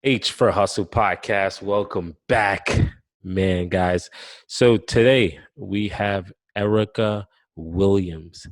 H for Hustle podcast. Welcome back, man, guys. So today we have Ericka Williams.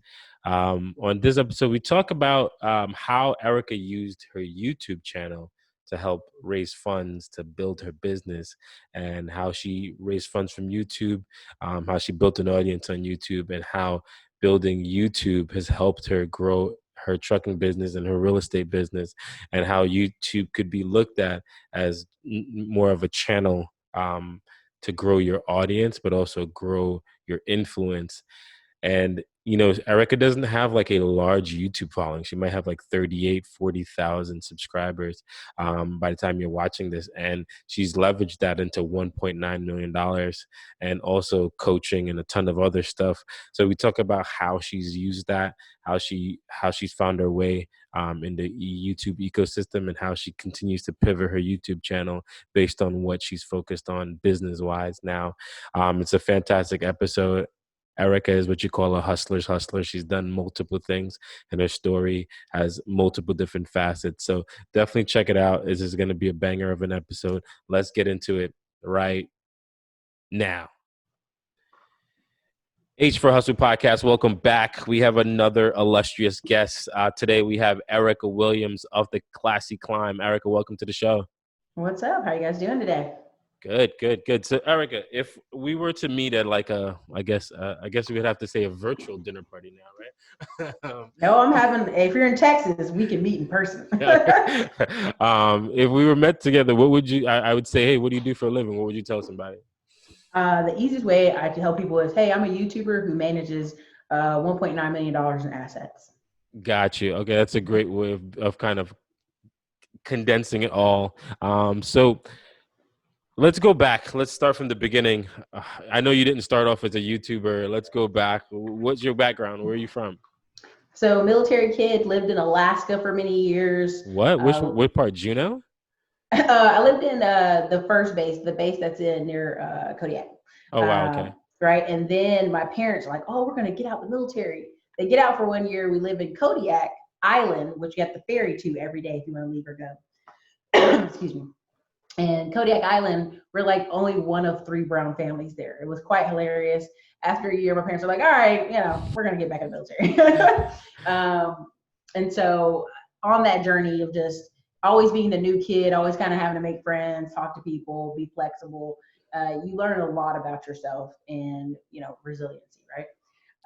On this episode, we talk about how Ericka used her YouTube channel to help raise funds to build her business, and how she raised funds from YouTube, how she built an audience on YouTube, and how building YouTube has helped her grow her trucking business and her real estate business, and how YouTube could be looked at as more of a channel to grow your audience, but also grow your influence. And, Ericka doesn't have like a large YouTube following. She might have like 40,000 subscribers by the time you're watching this. And she's leveraged that into $1.9 million and also coaching and a ton of other stuff. So we talk about how she's used that, how she's found her way in the YouTube ecosystem, and how she continues to pivot her YouTube channel based on what she's focused on business wise now. It's a fantastic episode. Ericka is what you call a hustler's hustler. She's done multiple things, and her story has multiple different facets. So definitely check it out. This is going to be a banger of an episode. Let's get into it right now. H for Hustle podcast. Welcome back. We have another illustrious guest. Today we have Ericka Williams of the Classy Climb. Ericka, welcome to the show. What's up? How you guys doing today? Good, good, good. So, Ericka, if we were to meet at like I guess we would have to say a virtual dinner party now, right? No, I'm having. If you're in Texas, we can meet in person. If we were met together, what would you? I would say, hey, what do you do for a living? What would you tell somebody? The easiest way I tell people is, hey, I'm a YouTuber who manages $1.9 million in assets. Got you. Okay, that's a great way of kind of condensing it all. So let's go back. Let's start from the beginning. I know you didn't start off as a YouTuber. Let's go back. What's your background? Where are you from? So, military kid, lived in Alaska for many years. What? What part? Juneau? I lived in the first base, the base that's in near Kodiak. Oh wow. Okay. Right. And then my parents are like, oh, we're going to get out the military. They get out for 1 year. We live in Kodiak Island, which you have to ferry to every day if you want to leave or go. Excuse me. And Kodiak Island, we're like only one of 3 brown families there. It was quite hilarious. After a year, my parents were like, all right, we're going to get back in the military. And so on that journey of just always being the new kid, always kind of having to make friends, talk to people, be flexible, you learn a lot about yourself and, resiliency, right?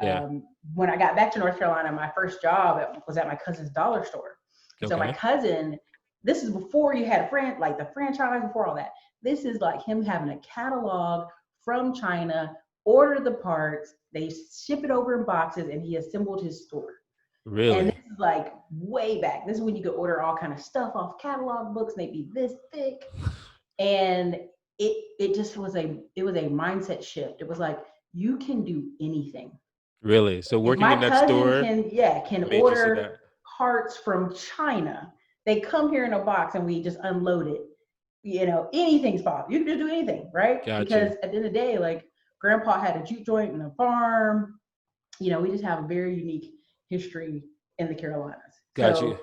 Yeah. When I got back to North Carolina, my first job was at my cousin's dollar store. So my cousin, this is before you had a friend, like the franchise, before all that. This is like him having a catalog from China, order the parts, they ship it over in boxes, and he assembled his store. Really? And this is like way back. This is when you could order all kind of stuff off catalog books, and they'd be this thick. And it just was a mindset shift. It was like, you can do anything. Really? So working in that store can order parts from China. They come here in a box and we just unload it. Anything's possible. You can just do anything, right? Gotcha. Because at the end of the day, like grandpa had a juke joint and a farm. We just have a very unique history in the Carolinas. Gotcha.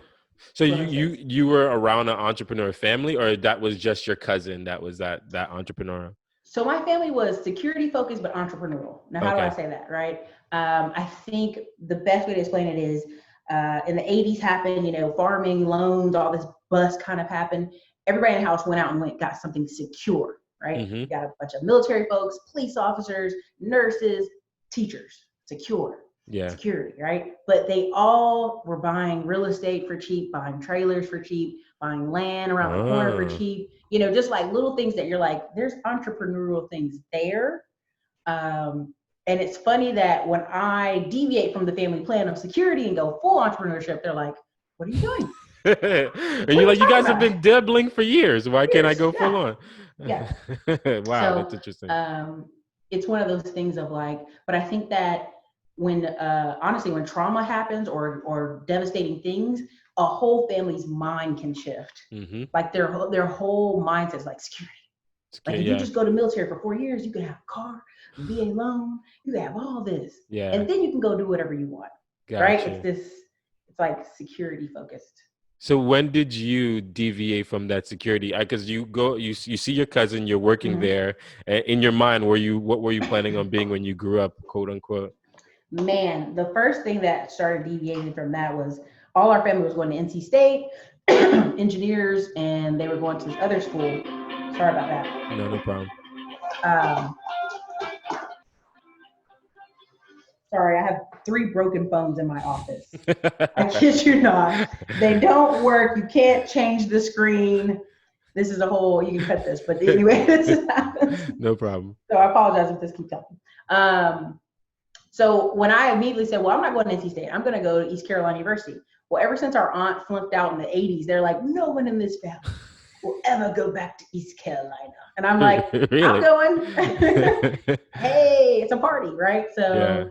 So you were around an entrepreneur family, or that was just your cousin that was that entrepreneur? So my family was security focused, but entrepreneurial. Now, how do I say that, right? I think the best way to explain it is in the 80s happened, farming, loans, all this bust kind of happened. Everybody in the house went out and got something secure, right? Mm-hmm. You got a bunch of military folks, police officers, nurses, teachers, secure. Yeah. Security, right? But they all were buying real estate for cheap, buying trailers for cheap, buying land around the corner for cheap, just like little things that you're like, there's entrepreneurial things there. And it's funny that when I deviate from the family plan of security and go full entrepreneurship, they're like, what are you doing? And you're like, you guys have been dabbling for years. Why can't I go full on? Yeah. Wow, that's interesting. It's one of those things of like, but I think that honestly, when trauma happens or devastating things, a whole family's mind can shift. Mm-hmm. Like their whole mindset is like security. Like if you just go to military for 4 years, you can have a car, a VA loan, you can have all this. Yeah. And then you can go do whatever you want. Gotcha. Right? It's like security focused. So when did you deviate from that security? Because you see your cousin, you're working Mhm. there. In your mind, what were you planning on being when you grew up, quote unquote? Man, the first thing that started deviating from that was all our family was going to NC State, engineers, and they were going to this other school. Sorry about that. No, no problem. Um, Sorry, I have 3 broken phones in my office. I kid you not. They don't work. You can't change the screen. This is a whole, you can cut this, but anyway, this happens. No problem. So I apologize if this keeps happening. So when I immediately said, well, I'm not going to NC State, I'm going to go to East Carolina University. Well, ever since our aunt flunked out in the 80s, they're like, no one in this family will ever go back to East Carolina. And I'm like, I'm Really? going. Hey, it's a party, right? Yeah. So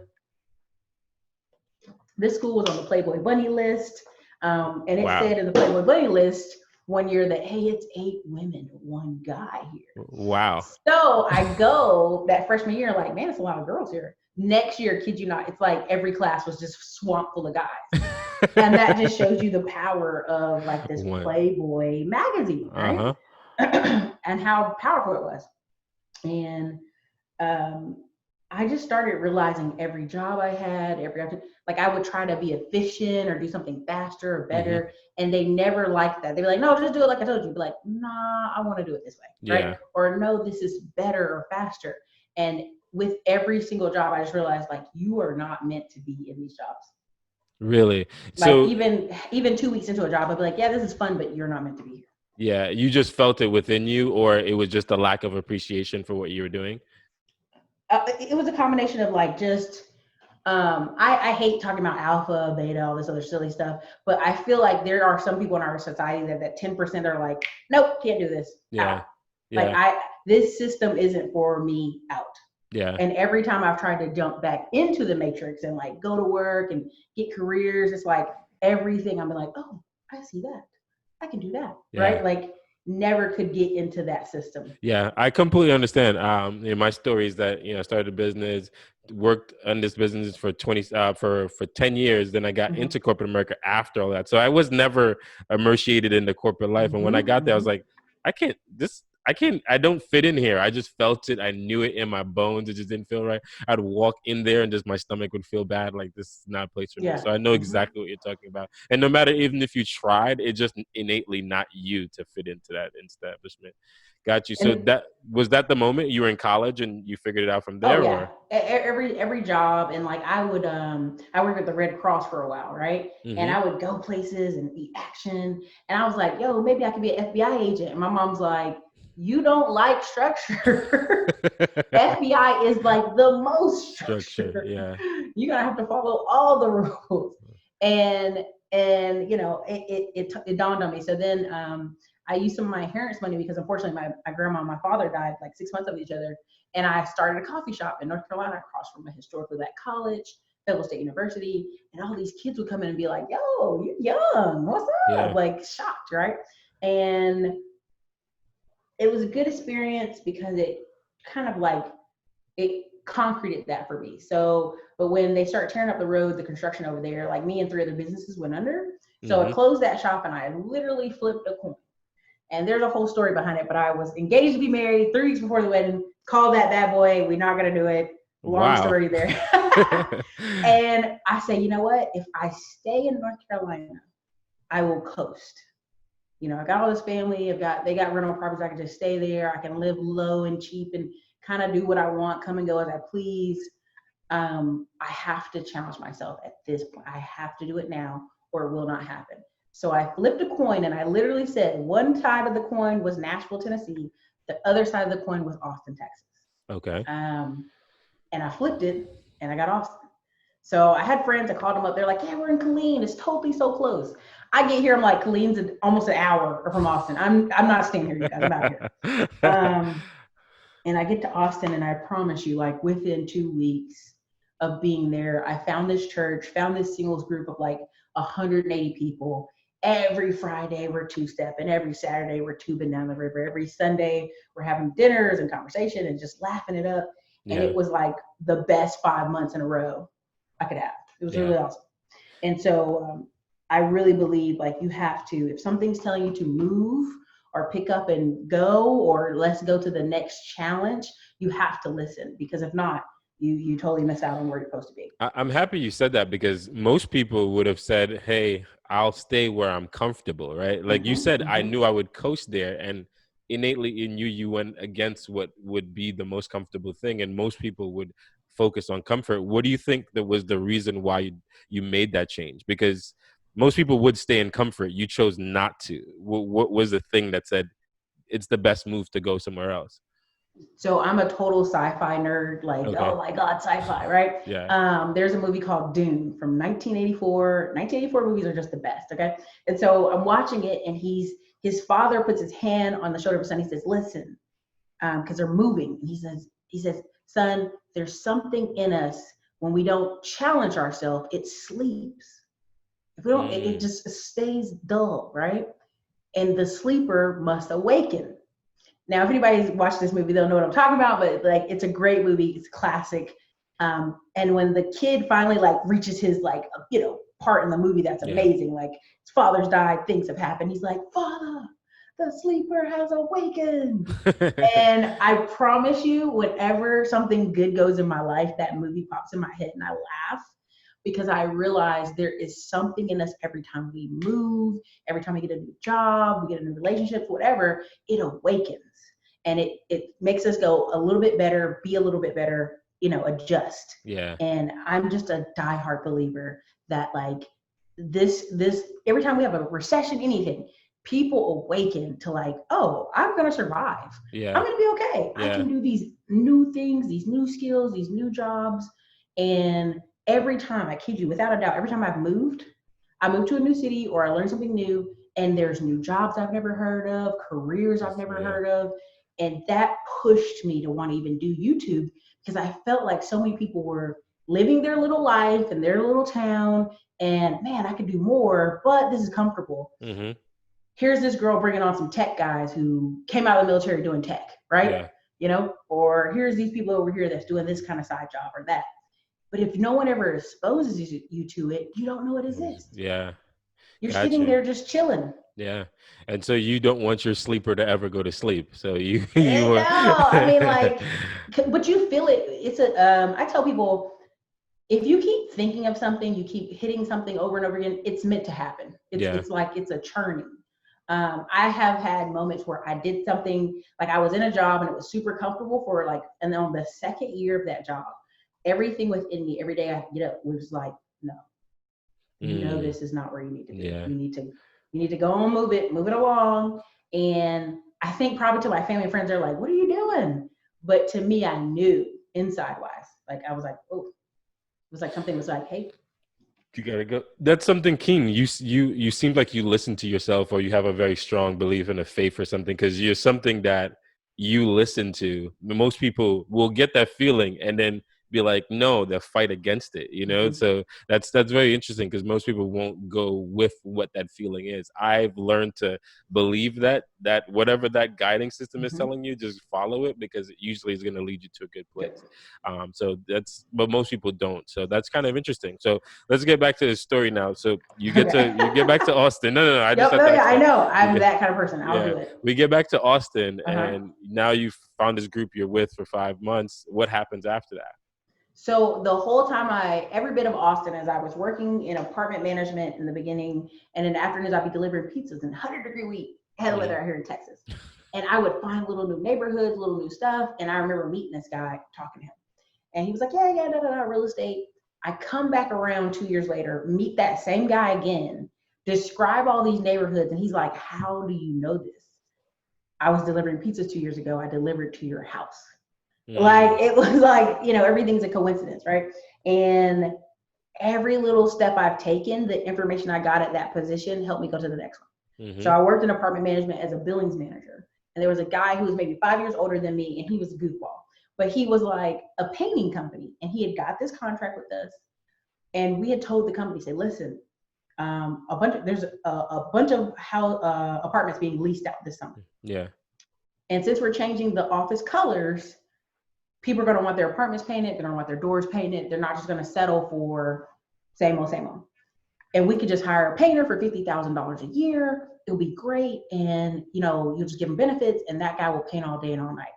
this school was on the Playboy Bunny list. And it Wow. said in the Playboy Bunny list one year that, hey, it's 8 women, 1 guy here. Wow. So I go that freshman year, like, man, it's a lot of girls here. Next year, kid you not, it's like every class was just swamped full of guys. And that just shows you the power of like this Playboy magazine, right? Uh-huh. And how powerful it was. And I just started realizing every job I had, like I would try to be efficient or do something faster or better. Mm-hmm. And they never liked that. They were like, no, just do it like I told you. Be like, nah, I want to do it this way. Right. Yeah. Or no, this is better or faster. And with every single job, I just realized like you are not meant to be in these jobs. Really? Like So even 2 weeks into a job, I'd be like, yeah, this is fun, but you're not meant to be here. yeah, you just felt it within you, or it was just a lack of appreciation for what you were doing? It was a combination of like just I hate talking about alpha, beta, all this other silly stuff, but I feel like there are some people in our society that 10% are like, nope, can't do this. Yeah. Out. Yeah. Like this system isn't for me, out. Yeah. And every time I've tried to jump back into the matrix and like go to work and get careers, it's like everything I'm like, oh, I see that. I can do that. Yeah. Right? Like never could get into that system. Yeah, I completely understand. My story is that, I started a business, worked on this business for 10 years. Then I got Mm-hmm. into corporate America after all that. So I was never immersiated in the corporate life. And when I got there, I was like, I don't fit in here. I just felt it. I knew it in my bones. It just didn't feel right. I'd walk in there and just my stomach would feel bad. Like, this is not a place for me. So I know exactly what you're talking about. And no matter, even if you tried, it's just innately not you to fit into that establishment. Got you. So was that the moment you were in college and you figured it out from there? Oh yeah. Or? Every job, and like I would I worked at the Red Cross for a while, right? Mm-hmm. And I would go places and be action. And I was like, yo, maybe I could be an FBI agent. And my mom's like, you don't like structure. FBI is like the most structure. Yeah. You're gonna have to follow all the rules. And it dawned on me. So then I used some of my inheritance money because unfortunately my grandma and my father died like 6 months of each other. And I started a coffee shop in North Carolina across from a historically black college, Federal State University. And all these kids would come in and be like, yo, you're young, what's up? Yeah. Like shocked, right? And it was a good experience because it kind of like, it concreted that for me. So, but when they started tearing up the road, the construction over there, like me and 3 other businesses went under. So I closed that shop and I literally flipped a coin. And there's a whole story behind it, but I was engaged to be married 3 weeks before the wedding, called that bad boy, we're not going to do it. Long story there. And I say, you know what? If I stay in North Carolina, I will coast. I got all this family. They got rental properties. I can just stay there. I can live low and cheap and kind of do what I want, come and go as I please. I have to challenge myself at this point. I have to do it now or it will not happen. So I flipped a coin and I literally said one side of the coin was Nashville, Tennessee. The other side of the coin was Austin, Texas. Okay. And I flipped it and I got Austin. So I had friends, I called them up. They're like, yeah, we're in Killeen. It's totally so close. I get here, I'm like, Killeen's almost an hour from Austin. I'm not staying here, you guys. I'm out here. And I get to Austin and I promise you, like within 2 weeks of being there, I found this church, found this singles group of like 180 people. Every Friday we're two-stepping, every Saturday we're tubing down the river, every Sunday we're having dinners and conversation and just laughing it up. And it was like the best 5 months in a row I could have. It was really awesome. And so I really believe like you have to, if something's telling you to move or pick up and go, or let's go to the next challenge, you have to listen, because if not, you totally miss out on where you're supposed to be. I'm happy you said that, because most people would have said, hey, I'll stay where I'm comfortable, right? Like you Hmm. said, I Hmm. knew I would coast there, and innately in you, you went against what would be the most comfortable thing. And most people would focus on comfort. What do you think that was the reason why you made that change? Because most people would stay in comfort. You chose not to. What was the thing that said it's the best move to go somewhere else? So I'm a total sci-fi nerd, like, Okay. oh my God, sci-fi, right? Yeah. There's a movie called Dune from 1984. 1984 movies are just the best, okay? And so I'm watching it, and his father puts his hand on the shoulder of his son. He says, listen, because they're moving. And he says, son, there's something in us when we don't challenge ourselves, it sleeps. If we don't, it Mm, just stays dull, right? And the sleeper must awaken. Now, if anybody's watched this movie, they'll know what I'm talking about. But like, it's a great movie. It's classic. And when the kid finally like reaches his like part in the movie, that's yeah. amazing. Like his father's died, things have happened. He's like, Father, the sleeper has awakened. And I promise you, whenever something good goes in my life, that movie pops in my head and I laugh, because I realize there is something in us every time we move, every time we get a new job, we get a new relationship, whatever, it awakens. And it makes us go a little bit better, be a little bit better, adjust. Yeah. And I'm just a diehard believer that like this every time we have a recession, anything, people awaken to like, oh, I'm gonna survive. I'm Yeah. gonna be okay. I Yeah. can do these new things, these new skills, these new jobs. And every time, I kid you, without a doubt, every time I moved to a new city or I learned something new, and there's new jobs I've never heard of, careers I've never Yeah. heard of. And that pushed me to want to even do YouTube, because I felt like so many people were living their little life in their little town, and man, I could do more, but this is comfortable. Hmm. Here's this girl bringing on some tech guys who came out of the military doing tech, right? Yeah. Or here's these people over here that's doing this kind of side job or that. But if no one ever exposes you to it, you don't know it exists. Yeah. You're sitting Gotcha. there just chilling. Yeah. And so you don't want your sleeper to ever go to sleep. So you And no, you I mean, like, but you feel it. I tell people, if you keep thinking of something, you keep hitting something over and over again, it's meant to happen. It's yeah. it's like it's a churning. I have had moments where I did something, like I was in a job and it was super comfortable for like, and then on the second year of that job, everything within me, every day I get up was like, no, Mm, this is not where you need to be. yeah. You need to go and move it along. And I think probably to my family and friends, they're like, what are you doing? But to me, I knew inside wise, like I was like, oh, it was like something was like, hey. You gotta go. That's something keen. You seem like you listen to yourself, or you have a very strong belief in a faith or something, because you're something that you listen to. Most people will get that feeling and then be like, no, they'll fight against it. Mhm. So that's very interesting, because most people won't go with what that feeling is. I've learned to believe that whatever that guiding system is Mhm. telling you, just follow it, because it usually is going to lead you to a good Yep. place. But most people don't. So that's kind of interesting. So let's get back to the story now. So Okay. you get back to Austin. No. I just Yep. have No, to yeah, ask I that. know. We I'm get, that kind of person. I'll yeah, do it. we get back to Austin, Uh-huh. and now you've found this group you're with for 5 months. What happens after that? So the whole time every bit of Austin, as I was working in apartment management in the beginning, and in the afternoons I'd be delivering pizzas in 100-degree heat, hell of weather Mm, out here in Texas. And I would find little new neighborhoods, little new stuff. And I remember meeting this guy, talking to him. And he was like, yeah, da, da, da, real estate. I come back around 2 years later, meet that same guy again, describe all these neighborhoods. And he's like, how do you know this? I was delivering pizzas 2 years ago. I delivered to your house. mm, Like it was like, everything's a coincidence, right? And every little step I've taken, the information I got at that position helped me go to the next one. So mm-hmm. I worked in apartment management as a billings manager. And there was a guy who was maybe 5 years older than me, and he was a goofball. But he was like a painting company, and he had got this contract with us. And we had told the company, say, listen, there's a bunch of apartments being leased out this summer. Yeah. And since we're changing the office colors, people are going to want their apartments painted. They're going to want their doors painted. They're not just going to settle for same old, same old. and we could just hire a painter for $50,000 a year. It'll be great. And, you'll just give him benefits and that guy will paint all day and all night.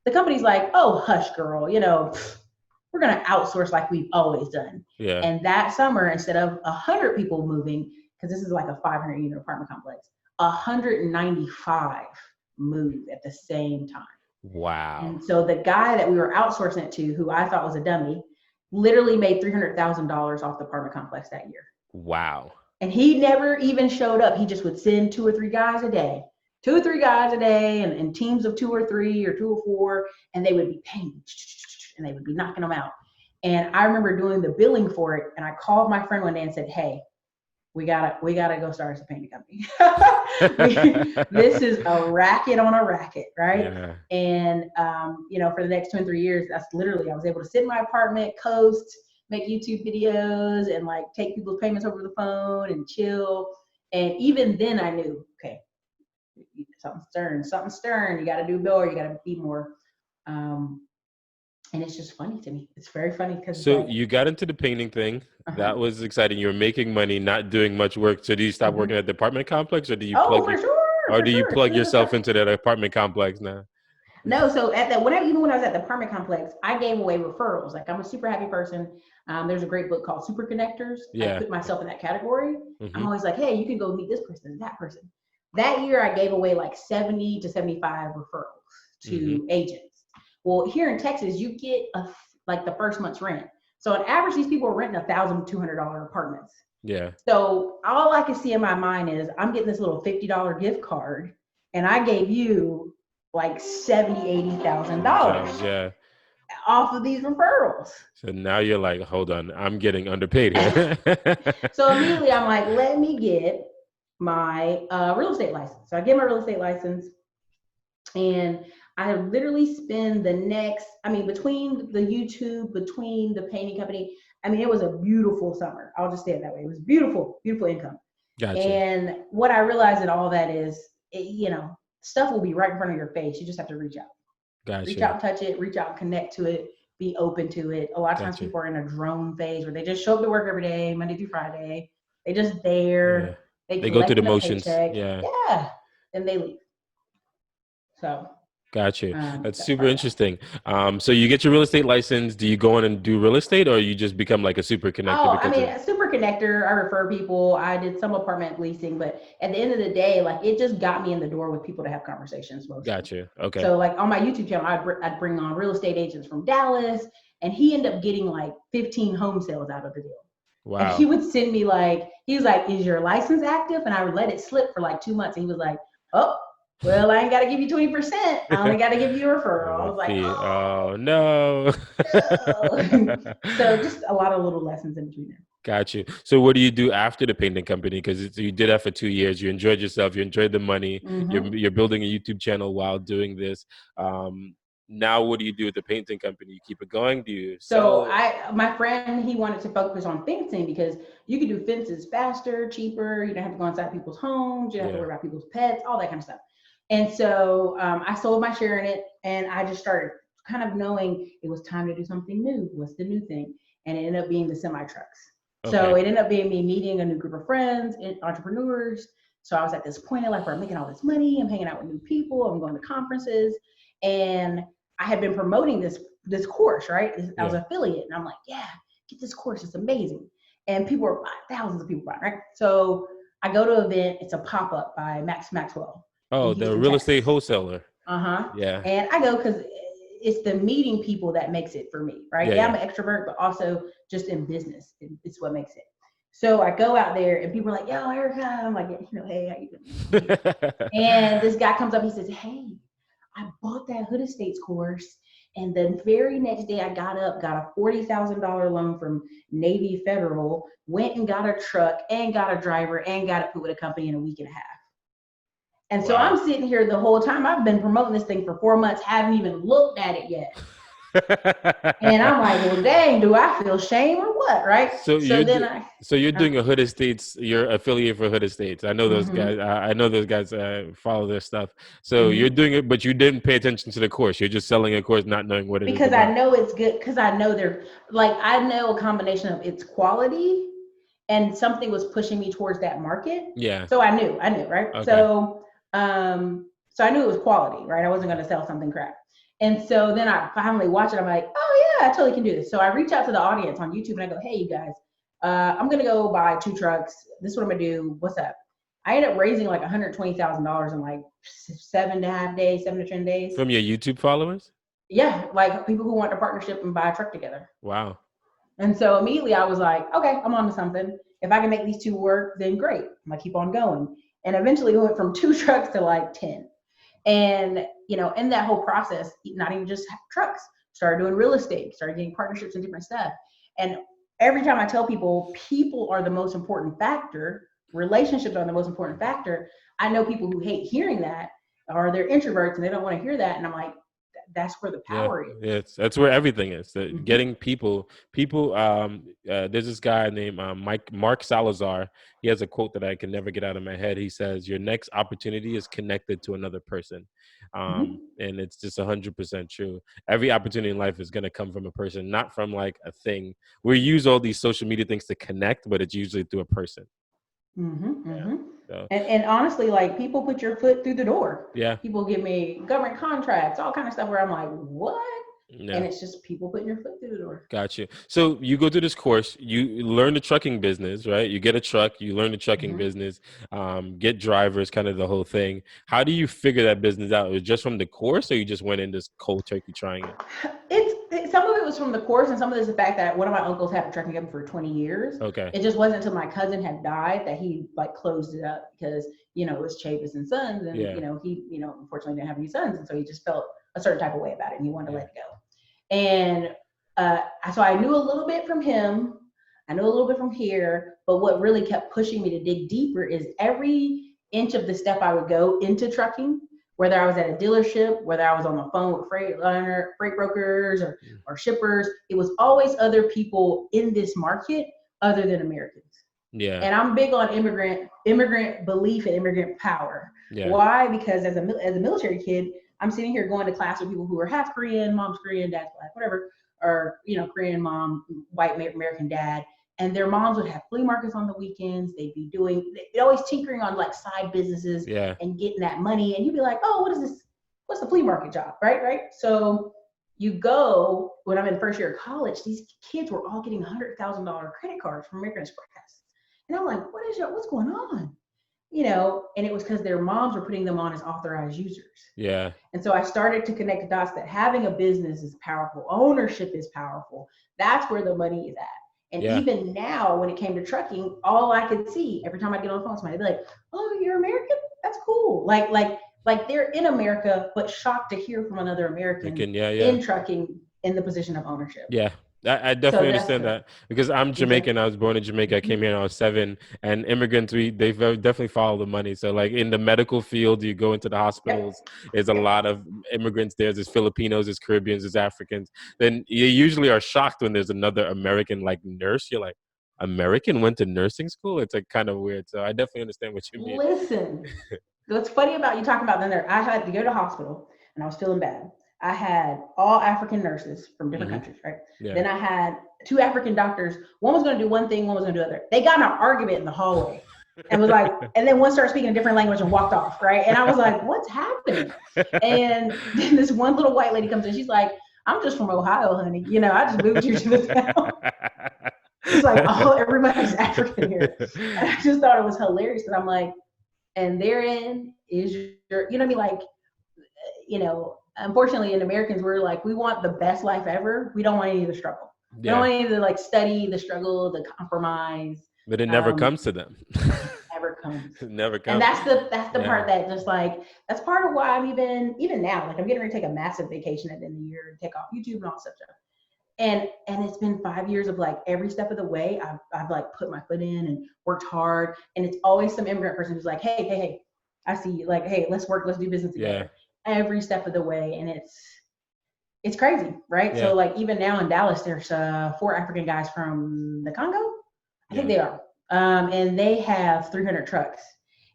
The company's like, oh, hush, girl, we're going to outsource like we've always done. Yeah. And that summer, instead of 100 people moving, because this is like a 500 unit apartment complex, 195 moved at the same time. Wow. And so the guy that we were outsourcing it to, who I thought was a dummy, literally made $300,000 off the apartment complex that year. Wow. And he never even showed up. He just would send 2 or 3 guys a day, and teams of 2 or 3 or 2 or 4, and they would be painting and they would be knocking them out. And I remember doing the billing for it, and I called my friend one day and said, hey, we gotta go start a painting company. This is a racket on a racket, right? Yeah. And for the next 2 and 3 years, that's literally, I was able to sit in my apartment, coast, make YouTube videos, and like take people's payments over the phone and chill. And even then, I knew, okay, something stern. You got to do more. You got to be more. And it's just funny to me. It's very funny because. So you got into the painting thing. That was exciting. You were making money, not doing much work. So do you stop working at the apartment complex, or do you plug yourself into that apartment complex now? No. So even when I was at the apartment complex, I gave away referrals. Like, I'm a super happy person. There's a great book called Super Connectors. Yeah. I put myself in that category. I'm always like, hey, you can go meet this person and that person. That year, I gave away like 70 to 75 referrals to agents. Well, here in Texas, you get the first month's rent. So on average, these people are renting $1,200 apartments. Yeah. So all I can see in my mind is I'm getting this little $50 gift card, and I gave you like $70,000, $80,000 yeah, off of these referrals. So now you're like, hold on, I'm getting underpaid here. So immediately I'm like, let me get my real estate license. So I get my real estate license, and I literally spend between the YouTube, between the painting company, it was a beautiful summer. I'll just say it that way. It was beautiful, beautiful income. Gotcha. And what I realized in all that is, stuff will be right in front of your face. You just have to reach out. Gotcha. Reach out and touch it, reach out and connect to it, be open to it. A lot of times people are in a drone phase where they just show up to work every day, Monday through Friday. They just there. Yeah. They go through the motions. Paycheck. Yeah. Yeah. And they leave. So. Gotcha. That's super interesting. So you get your real estate license. Do you go on and do real estate, or you just become like a super connector? A super connector. I refer people. I did some apartment leasing, but at the end of the day, like, it just got me in the door with people to have conversations. Mostly. Gotcha. Okay. So like on my YouTube channel, I'd bring on real estate agents from Dallas, and he ended up getting like 15 home sales out of the deal. Wow. And he would send me he was like, is your license active? And I would let it slip for like 2 months. And he was like, oh, well, I ain't got to give you 20%. I only got to give you a referral. I was like, oh no. So just a lot of little lessons in between there. Got you. So what do you do after the painting company? Because you did that for 2 years. You enjoyed yourself. You enjoyed the money. You're building a YouTube channel while doing this. Now what do you do with the painting company? You keep it going? Do you sell it? My friend, he wanted to focus on fencing because you can do fences faster, cheaper. You don't have to go inside people's homes. You don't have to worry about people's pets, all that kind of stuff. And so I sold my share in it, and I just started kind of knowing it was time to do something new. What's the new thing? And it ended up being the semi trucks. Okay. So it ended up being me meeting a new group of friends, entrepreneurs. So I was at this point in life where I'm making all this money. I'm hanging out with new people. I'm going to conferences, and I had been promoting this course, right? I was an affiliate, and I'm like, yeah, get this course. It's amazing. And people are buying, thousands of people buying, right? So I go to an event. It's a pop-up by Max Maxwell. Oh, the real estate wholesaler. Yeah. And I go because it's the meeting people that makes it for me, right? Yeah, I'm an extrovert, but also just in business, it's what makes it. So I go out there, and people are like, yo, Ericka. I'm like, hey, how you doing? And this guy comes up, he says, hey, I bought that Hood Estates course, and the very next day I got a $40,000 loan from Navy Federal, went and got a truck and got a driver and got it put with a company in a week and a half. And so I'm sitting here the whole time. I've been promoting this thing for 4 months, haven't even looked at it yet. And I'm like, well, dang, do I feel shame or what, right? So you're doing a Hood Estates, you're affiliate for Hood Estates. I know those guys. I know those guys follow their stuff. So you're doing it, but you didn't pay attention to the course. You're just selling a course, not knowing what it is. Because I know it's good, because I know I know a combination of its quality and something was pushing me towards that market. Yeah. So I knew, right? Okay. So I knew it was quality, right? I wasn't going to sell something crap. And so then I finally watch it. I'm like, oh yeah, I totally can do this. So I reach out to the audience on YouTube and I go, hey, you guys, I'm going to go buy 2 trucks. This is what I'm going to do. What's up? I ended up raising like $120,000 in like 7.5 days, 7 to 10 days. From your YouTube followers? Yeah, like people who want a partnership and buy a truck together. Wow. And so immediately I was like, okay, I'm on to something. If I can make these 2 work, then great. I'm gonna keep on going. And eventually we went from 2 trucks to like 10. And, in that whole process, not even just trucks, started doing real estate, started getting partnerships and different stuff. And every time I tell people are the most important factor, relationships are the most important factor, I know people who hate hearing that, or they're introverts and they don't want to hear that. And I'm like, that's where the power is. Yeah, that's where everything is. Getting people. There's this guy named Mark Salazar. He has a quote that I can never get out of my head. He says, "Your next opportunity is connected to another person," and it's just 100% true. Every opportunity in life is going to come from a person, not from like a thing. We use all these social media things to connect, but it's usually through a person. So. And honestly, like people put your foot through the door. Yeah. People give me government contracts, all kind of stuff where I'm like, what? Yeah. And it's just people putting your foot through the door. Got you. So you go through this course, you learn the trucking business, right? You get a truck, you learn the trucking business, get drivers, kind of the whole thing. How do you figure that business out? Was it just from the course, or you just went in this cold turkey trying it? Some of it was from the course, and some of it is the fact that one of my uncles had a trucking company for 20 years. Okay. It just wasn't until my cousin had died that he like closed it up because, it was Chavis and Sons, and, he, unfortunately didn't have any sons. And so he just felt a certain type of way about it and he wanted to let it go. And so I knew a little bit from him. I knew a little bit from here, but what really kept pushing me to dig deeper is every inch of the step I would go into trucking, whether I was at a dealership, whether I was on the phone with freight brokers or shippers, it was always other people in this market other than Americans. Yeah. And I'm big on immigrant belief and immigrant power. Yeah. Why? Because as a military kid, I'm sitting here going to class with people who are half Korean, mom's Korean, dad's black, whatever, or, Korean mom, white American dad. And their moms would have flea markets on the weekends. They'd be always tinkering on like side businesses and getting that money. And you'd be like, oh, what is this? What's the flea market job? Right. So you go, when I'm in first year of college, these kids were all getting $100,000 credit cards from American Express. And I'm like, what's going on? And it was because their moms were putting them on as authorized users. Yeah. And so I started to connect the dots that having a business is powerful. Ownership is powerful. That's where the money is at. And even now, when it came to trucking, all I could see every time I get on the phone with somebody, they'd be like, oh, you're American? That's cool. Like they're in America, but shocked to hear from another American in trucking in the position of ownership. Yeah. I definitely understand that because I'm Jamaican. I was born in Jamaica. I came here when I was 7, and immigrants, they definitely follow the money. So like in the medical field, you go into the hospitals, there's a lot of immigrants there. There's Filipinos, there's Caribbeans, there's Africans. Then you usually are shocked when there's another American like nurse. You're like, American went to nursing school? It's like kind of weird. So I definitely understand what you mean. Listen, what's funny about you talking about then I had to go to hospital and I was feeling bad. I had all African nurses from different countries, right? Yeah. Then I had 2 African doctors. One was going to do one thing, one was going to do the other. They got in an argument in the hallway and was like, and then one started speaking a different language and walked off, right? And I was like, what's happening? And then this one little white lady comes in. She's like, I'm just from Ohio, honey. I just moved here to the town. It's like, oh, everybody's African here. And I just thought it was hilarious. And I'm like, and therein is your, like, unfortunately, in Americans, we're like, we want the best life ever. We don't want any of the struggle. Yeah. We don't want any of the like study, the struggle, the compromise. But it never comes to them. Never comes. It never comes. And that's the part that just like, that's part of why I'm even now, like I'm getting ready to take a massive vacation at the end of the year and take off YouTube and all that stuff. And it's been 5 years of like every step of the way, I've like put my foot in and worked hard. And it's always some immigrant person who's like, hey, I see you. Like, hey, let's do business together. Yeah. Every step of the way, and it's crazy, right? Yeah. So like even now in Dallas, there's 4 African guys from the Congo, I think they are, and they have 300 trucks.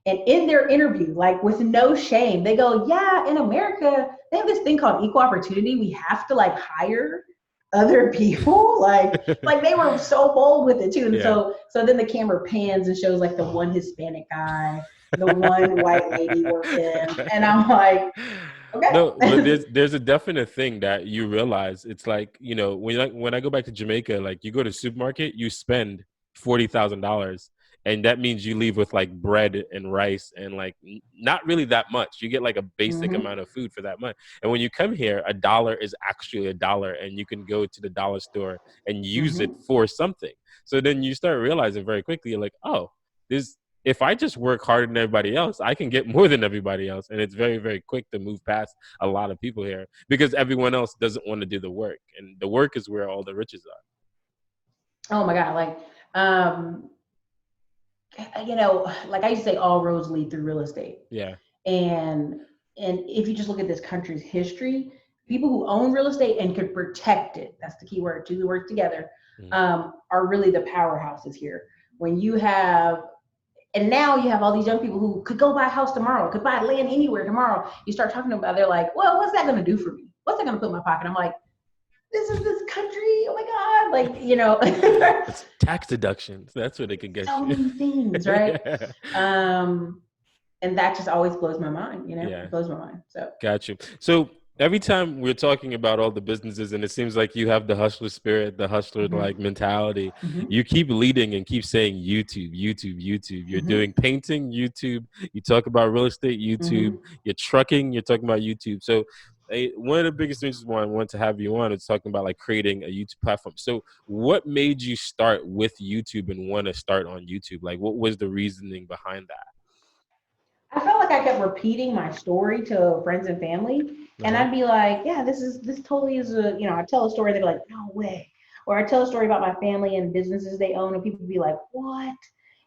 And in their interview, like with no shame, they go, yeah, in America, they have this thing called equal opportunity. We have to like hire other people, like they were so bold with it too. And Yeah. so then the camera pans and shows like the one Hispanic guy, the one white lady working, and I'm like, No, but okay. there's a definite thing that you realize. It's like, when I go back to Jamaica, like you go to the supermarket, you spend $40,000, and that means you leave with like bread and rice and like not really that much. You get like a basic Hmm. amount of food for that money. And when you come here, a dollar is actually a dollar, and you can go to the dollar store and use it Hmm. for something. So then you start realizing very quickly, you're like, oh, this if I just work harder than everybody else, I can get more than everybody else. And it's very, very quick to move past a lot of people here because everyone else doesn't want to do the work. And the work is where all the riches Oh my God. Um, like I used to say, all roads lead through real estate. are. Yeah. And if you just look at this country's history, people who own real estate and could protect it, that's the key word, two work together, Mhm. are really the powerhouses here. When you have, and now you have all these young people who could go buy a house tomorrow, could buy land anywhere tomorrow. You start talking about, they're like, well, what's that going to do for me? What's that going to put in my pocket? I'm like, this is this country. Oh my God. It's tax deductions. That's what they can get So you. many things, right? Yeah. And that just always blows my mind, Yeah. it blows my mind. So, Got you. So every time we're talking about all the businesses, and it seems like you have the hustler spirit, the hustler mhm, like mentality, mhm, you keep leading and keep saying YouTube, YouTube, YouTube. You're mhm, doing painting, YouTube. You talk about real estate, YouTube. mhm. You're trucking, you're talking about YouTube. So one of the biggest reasons why I want to have you on is talking about like creating a YouTube platform. So what made you start with YouTube and want to start on YouTube? Like what was the reasoning behind that? I felt like I kept repeating my story to friends and family, and Uh-huh. I'd be like, "Yeah, this totally is a I tell a story, they'd be like, "No way," or I tell a story about my family and businesses they own, and people would be like, "What?"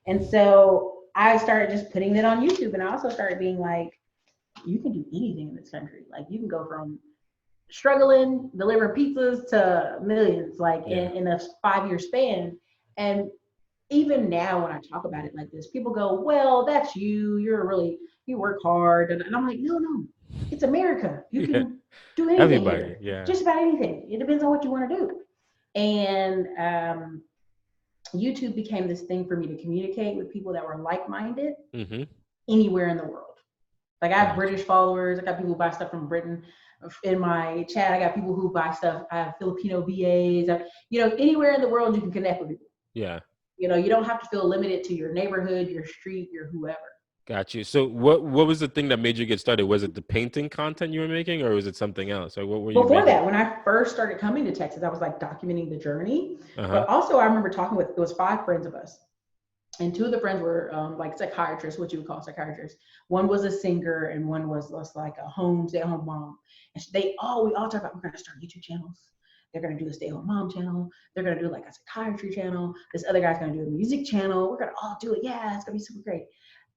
And so I started just putting it on YouTube, and I also started being like, "You can do anything in this country. Like you can go from struggling, delivering pizzas to millions, like Yeah. in a 5 year span." And even now, when I talk about it like this, people go, "Well, that's you. You work hard." And I'm like, no, no, it's America. You Yeah. can do anything Everybody. here, Yeah. just about anything. It depends on what you want to do. And YouTube became this thing for me to communicate with people that were like minded Mm-hmm. anywhere in the world. Like I have Gotcha. British followers. I got people who buy stuff from Britain. In my chat, I got people who buy stuff. I have Filipino VAs. Anywhere in the world you can connect with people. Yeah. You don't have to feel limited to your neighborhood, your street, your whoever. Got you. So what was the thing that made you get started? Was it the painting content you were making, or was it something else? Like what were you Before making? that, when I first started coming to Texas, I was like documenting the journey. Uh-huh. But also, I remember talking with, it was 5 friends of us. And two of the friends were like psychiatrists, what you would call psychiatrists. One was a singer, and one was like a stay-at-home mom. And we all talk about, we're going to start YouTube channels. They're going to do a stay-at-home mom channel. They're going to do like a psychiatry channel. This other guy's going to do a music channel. We're going to all do it. Yeah, it's going to be super great.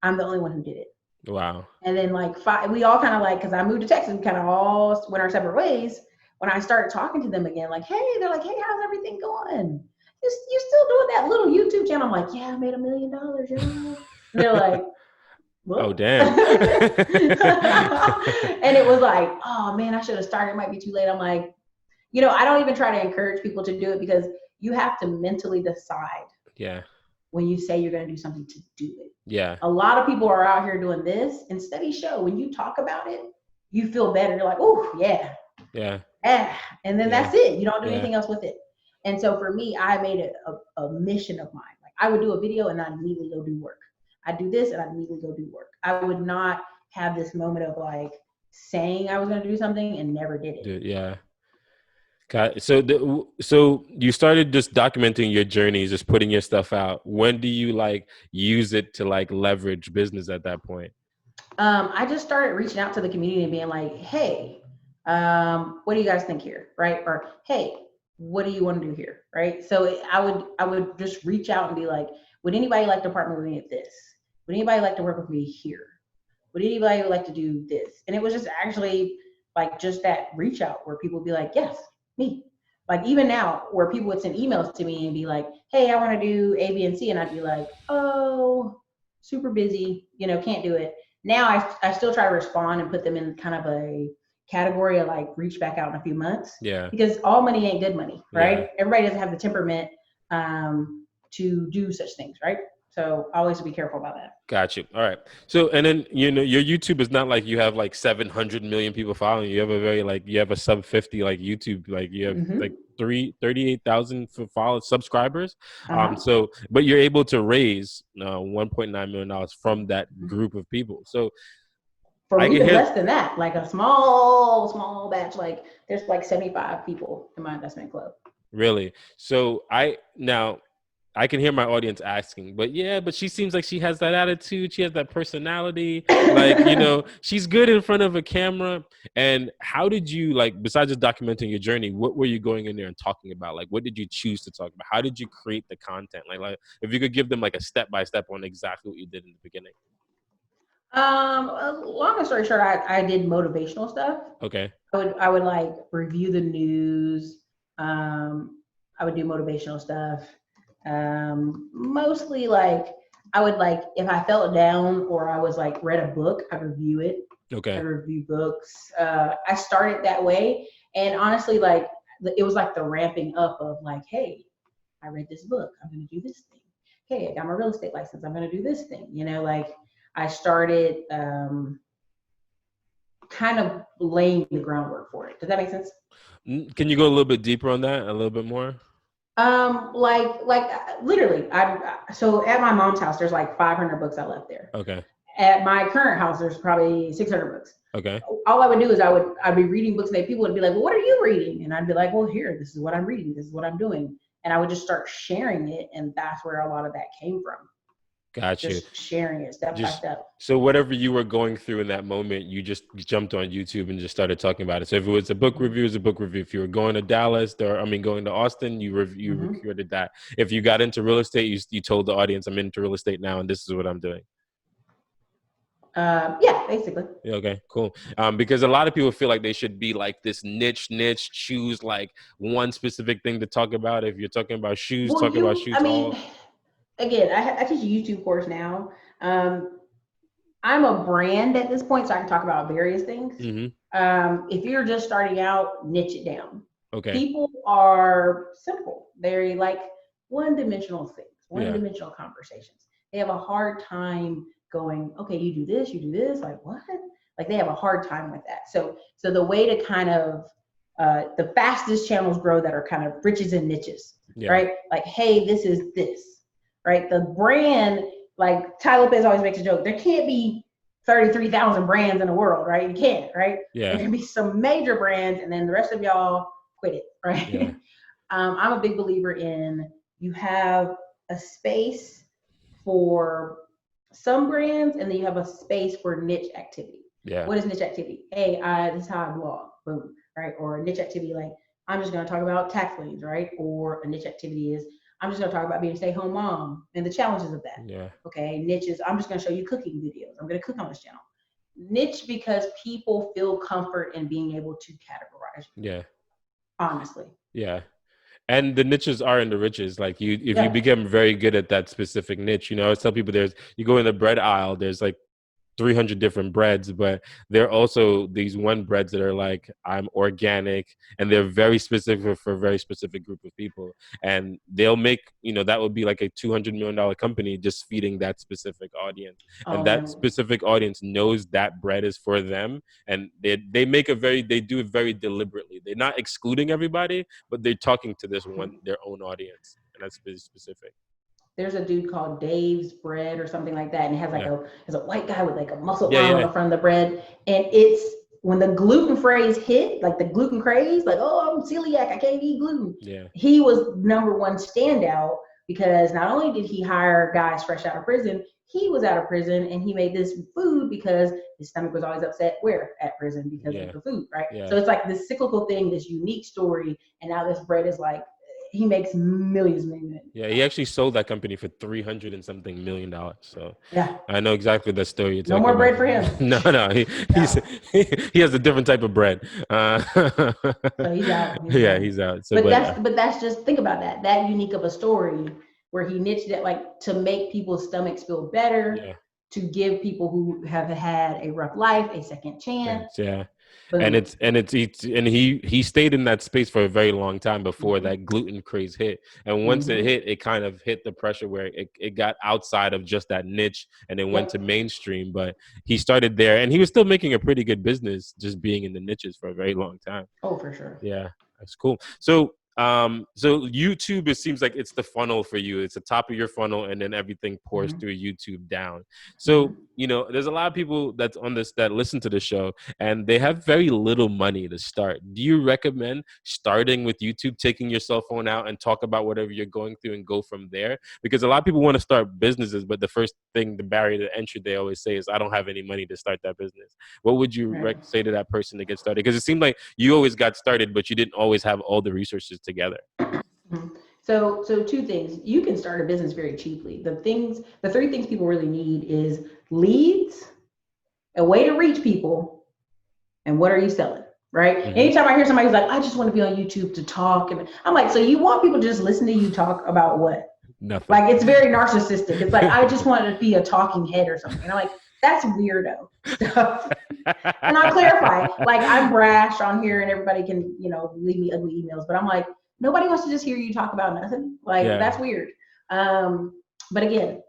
I'm the only one who did it. Wow. And then we all kind of like, because I moved to Texas, we kind of all went our separate ways. When I started talking to them again, like, hey, they're like, hey, how's everything going? You still doing that little YouTube channel? I'm like, yeah, I made $1 million, y'all. And they're like, Oh well. damn. And it was like, oh man, I should have started. It might be too late. I'm like, I don't even try to encourage people to do it because you have to mentally decide Yeah. when you say you're going to do something to do it. Yeah. A lot of people are out here doing this, and studies show when you talk about it, you feel better. You're like, oh, yeah, Yeah. and then Yeah. that's it. You don't do Yeah. anything else with it. And so for me, I made it a mission of mine. Like I would do a video and I'd immediately go do work. I'd do this and I'd immediately go do work. I would not have this moment of like saying I was going to do something and never did it. Dude, yeah. Got so you started just documenting your journeys, just putting your stuff out. When do you like use it to like leverage business at that point? I just started reaching out to the community and being like, hey, what do you guys think here? Right. Or, hey, what do you want to do here? Right. So I would just reach out and be like, would anybody like to partner with me at this? Would anybody like to work with me here? Would anybody like to do this? And it was just actually like just that reach out where people would be like, yes, me. Like even now where people would send emails to me and be like, hey, I want to do A, B, and C. And I'd be like, oh, super busy, can't do it. Now I still try to respond and put them in kind of a category of like reach back out in a few months. Yeah. Because all money ain't good money, right? Yeah. Everybody doesn't have the temperament to do such things, right? So always be careful about that. Got you. All right. So, and then, you know, your YouTube is not like you have like 700 million people following you. You have a very like, you have a sub 50 like YouTube, like you have like 38,000 followers, subscribers. So, but you're able to raise $1.9 million from that group of people. So, for even less than that, like a small batch, like there's like 75 people in my investment club. Really? So I can hear my audience asking, but she seems like she has that attitude. She has that personality. Like, you know, she's good in front of a camera. And how did you, like, besides just documenting your journey, what were you going in there and talking about? Like, what did you choose to talk about? How did you create the content? Like if you could give them like a step-by-step on exactly what you did in the beginning. Long story short, I did motivational stuff. Okay. I would like review the news. I would do motivational stuff. Mostly like I would like if I felt down or I was like read a book, I'd review it. Okay. I review books. I started that way, and honestly, like it was like the ramping up of like, hey, I read this book, I'm gonna do this thing. Hey, I got my real estate license, I'm gonna do this thing. You know, like I started kind of laying the groundwork for it. Does that make sense? Can you go a little bit deeper on that? A little bit more? Like literally, so at my mom's house, there's like 500 books I left there. Okay. At my current house, there's probably 600 books. Okay. All I would do is I'd be reading books, and people would be like, well, what are you reading? And I'd be like, well, here, this is what I'm reading. This is what I'm doing. And I would just start sharing it. And that's where a lot of that came from. Got you. Just sharing it step by step. So whatever you were going through in that moment, you just jumped on YouTube and just started talking about it. So if it was a book review, it's a book review. If you were going to Dallas, going to Austin, you recorded that. If you got into real estate, you told the audience, I'm into real estate now, and this is what I'm doing. Yeah, basically. Okay, cool. Because a lot of people feel like they should be like this niche, choose like one specific thing to talk about. If you're talking about shoes, about shoes. I mean, again, I teach a YouTube course now. I'm a brand at this point, so I can talk about various things. If you're just starting out, niche it down. Okay. People are simple. They're like one-dimensional things, one-dimensional conversations. They have a hard time going, okay, you do this, like what? Like they have a hard time with that. So the way to kind of, the fastest channels grow that are kind of riches and niches, right? Like, hey, this is this, right? The brand, like Tai Lopez always makes a joke, there can't be 33,000 brands in the world, right? You can't, right? Yeah. There can be some major brands and then the rest of y'all quit it, right? Yeah. I'm a big believer in you have a space for some brands and then you have a space for niche activity. Yeah. What is niche activity? Hey, this is how I blog, boom, right? Or a niche activity like I'm just going to talk about tax liens, right? Or a niche activity is I'm just going to talk about being a stay-at-home mom and the challenges of that. Yeah. Okay. Niches. I'm just going to show you cooking videos. I'm going to cook on this channel. Niche because people feel comfort in being able to categorize. Yeah. Honestly. Yeah. And the niches are in the riches. Like if you become very good at that specific niche, I always tell people you go in the bread aisle, there's like 300 different breads, but there are also these one breads that are like, I'm organic, and they're very specific for a very specific group of people. And they'll make, that would be like a $200 million company just feeding that specific audience. And that specific audience knows that bread is for them. And they do it very deliberately. They're not excluding everybody, but they're talking to their own audience. And that's very specific. There's a dude called Dave's Bread or something like that. And it has like a white guy with like a muscle arm on the front of the bread. And it's when the gluten phrase hit, like the gluten craze, like, oh, I'm celiac, I can't eat gluten. Yeah. He was number one standout because not only did he hire guys fresh out of prison, he was out of prison and he made this food because his stomach was always upset at prison because of the food, right? Yeah. So it's like this cyclical thing, this unique story. And now this bread is like, he makes millions. Yeah, he actually sold that company for $300 and something million. So yeah, I know exactly the story. No more bread for him. No, he has a different type of bread. So he's out. He's out. So, but that's just, think about that unique of a story where he niched it like to make people's stomachs feel better, to give people who have had a rough life a second chance. Yeah. And Boom. he stayed in that space for a very long time before Mhm. that gluten craze hit. And once it Mhm. hit, it kind of hit the pressure where it got outside of just that niche and it went to Yep. mainstream. But he started there, and he was still making a pretty good business just being in the niches for a very long time. Oh, for sure. Yeah, that's cool. So YouTube, it seems like it's the funnel for you. It's the top of your funnel, and then everything pours Mhm. through YouTube down. So, Mhm. there's a lot of people that's on this that listen to the show, and they have very little money to start. Do you recommend starting with YouTube, taking your cell phone out and talk about whatever you're going through and go from there? Because a lot of people want to start businesses, but the first thing, the barrier to entry, they always say is, I don't have any money to start that business. What would you Right. say to that person to get started? Because it seemed like you always got started, but you didn't always have all the resources together. Mhm. So two things. You can start a business very cheaply. The three things people really need is leads, a way to reach people, and what are you selling? Right? Hmm. Anytime I hear somebody's like, I just want to be on YouTube to talk, and I'm like, so you want people to just listen to you talk about what? Nothing. Like, it's very narcissistic. It's like, I just wanted to be a talking head or something. And I'm like, that's weirdo stuff. And I'll clarify, like, I'm brash on here and everybody can, leave me ugly emails, but I'm like, nobody wants to just hear you talk about nothing. Like, Yeah. that's weird. But again,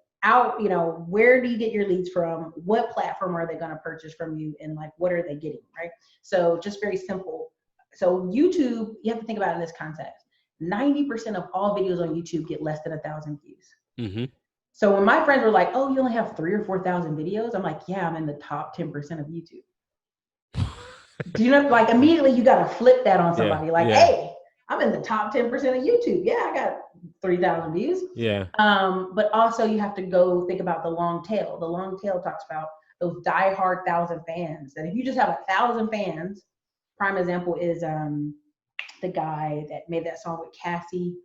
where do you get your leads from? What platform are they going to purchase from you? And like, what are they getting? Right. So just very simple. So YouTube, you have to think about it in this context. 90% of all videos on YouTube get less than 1,000 views. Hmm. So when my friends were like, oh, you only have 3,000 or 4,000 videos, I'm like, yeah, I'm in the top 10% of YouTube. Do you know, like, immediately you got to flip that on Yeah. somebody, like, Yeah. hey, I'm in the top 10% of YouTube. Yeah, I got 3,000 views. Yeah. But also you have to go think about the long tail. The long tail talks about those diehard 1,000 fans. And if you just have 1,000 fans, prime example is the guy that made that song with Cassie.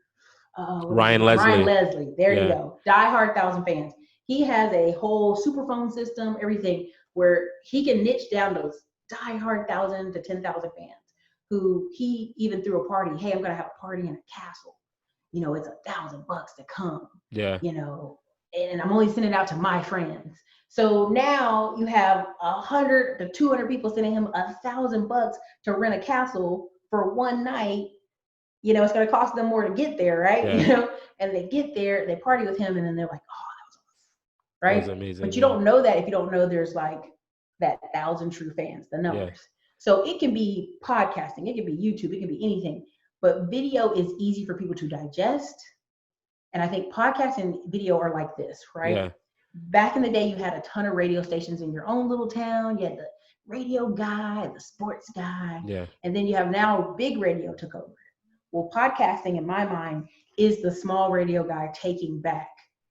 What is his Ryan name? Ryan Leslie. Leslie. There you Yeah. go. Diehard 1,000 fans. He has a whole super phone system, everything, where he can niche down those diehard 1,000 to 10,000 fans who he even threw a party. Hey, I'm going to have a party in a castle. It's $1,000 to come, Yeah. and I'm only sending it out to my friends. So now you have 100 to 200 people sending him $1,000 to rent a castle for one night. It's going to cost them more to get there, right? Yeah. And they get there, they party with him, and then they're like, oh, that was awesome, That was right? amazing. But you Yeah. don't know that if you don't know there's like that 1,000 true fans, the Yeah. numbers. So it can be podcasting, it can be YouTube, it can be anything. But video is easy for people to digest. And I think podcast and video are like this, right? Yeah. Back in the day, you had a ton of radio stations in your own little town. You had the radio guy, the sports guy, Yeah. and then you have now big radio took over. Well, podcasting, in my mind, is the small radio guy taking back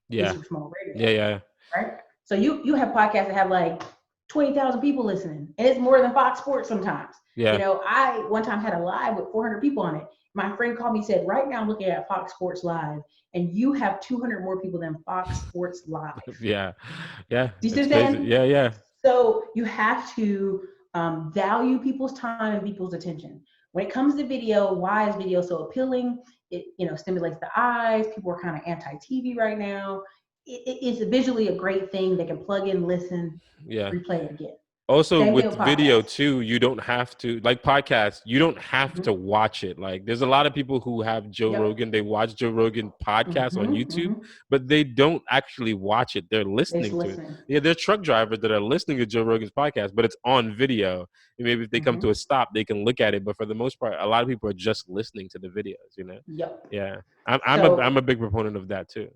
his Yeah. small radio, Yeah. Yeah. right? So you have podcasts that have like 20,000 people listening, and it's more than Fox Sports sometimes. Yeah. I one time had a live with 400 people on it. My friend called me and said, right now I'm looking at Fox Sports Live, and you have 200 more people than Fox Sports Live. Yeah. Yeah. Do you see It's what I'm crazy. saying? Yeah. Yeah. So you have to value people's time and people's attention. When it comes to video, why is video so appealing? It stimulates the eyes. People are kind of anti-TV right now. It's visually a great thing. They can plug in, listen, Yeah. replay it again. Also, Same thing with with video podcasts. too, you don't have to, like podcasts, you don't have Mhm. to watch it. Like there's a lot of people who have Joe Yep. Rogan, they watch Joe Rogan podcasts on Mhm, YouTube, mhm. but they don't actually watch it. They're They're just listening to it. listening. Yeah, they're truck drivers that are listening to Joe Rogan's podcast, but it's on video. And maybe if they come to a Mhm. stop, they can look at it. But for the most part, a lot of people are just listening to the videos. Yep. Yeah. I'm a So, big proponent of that too.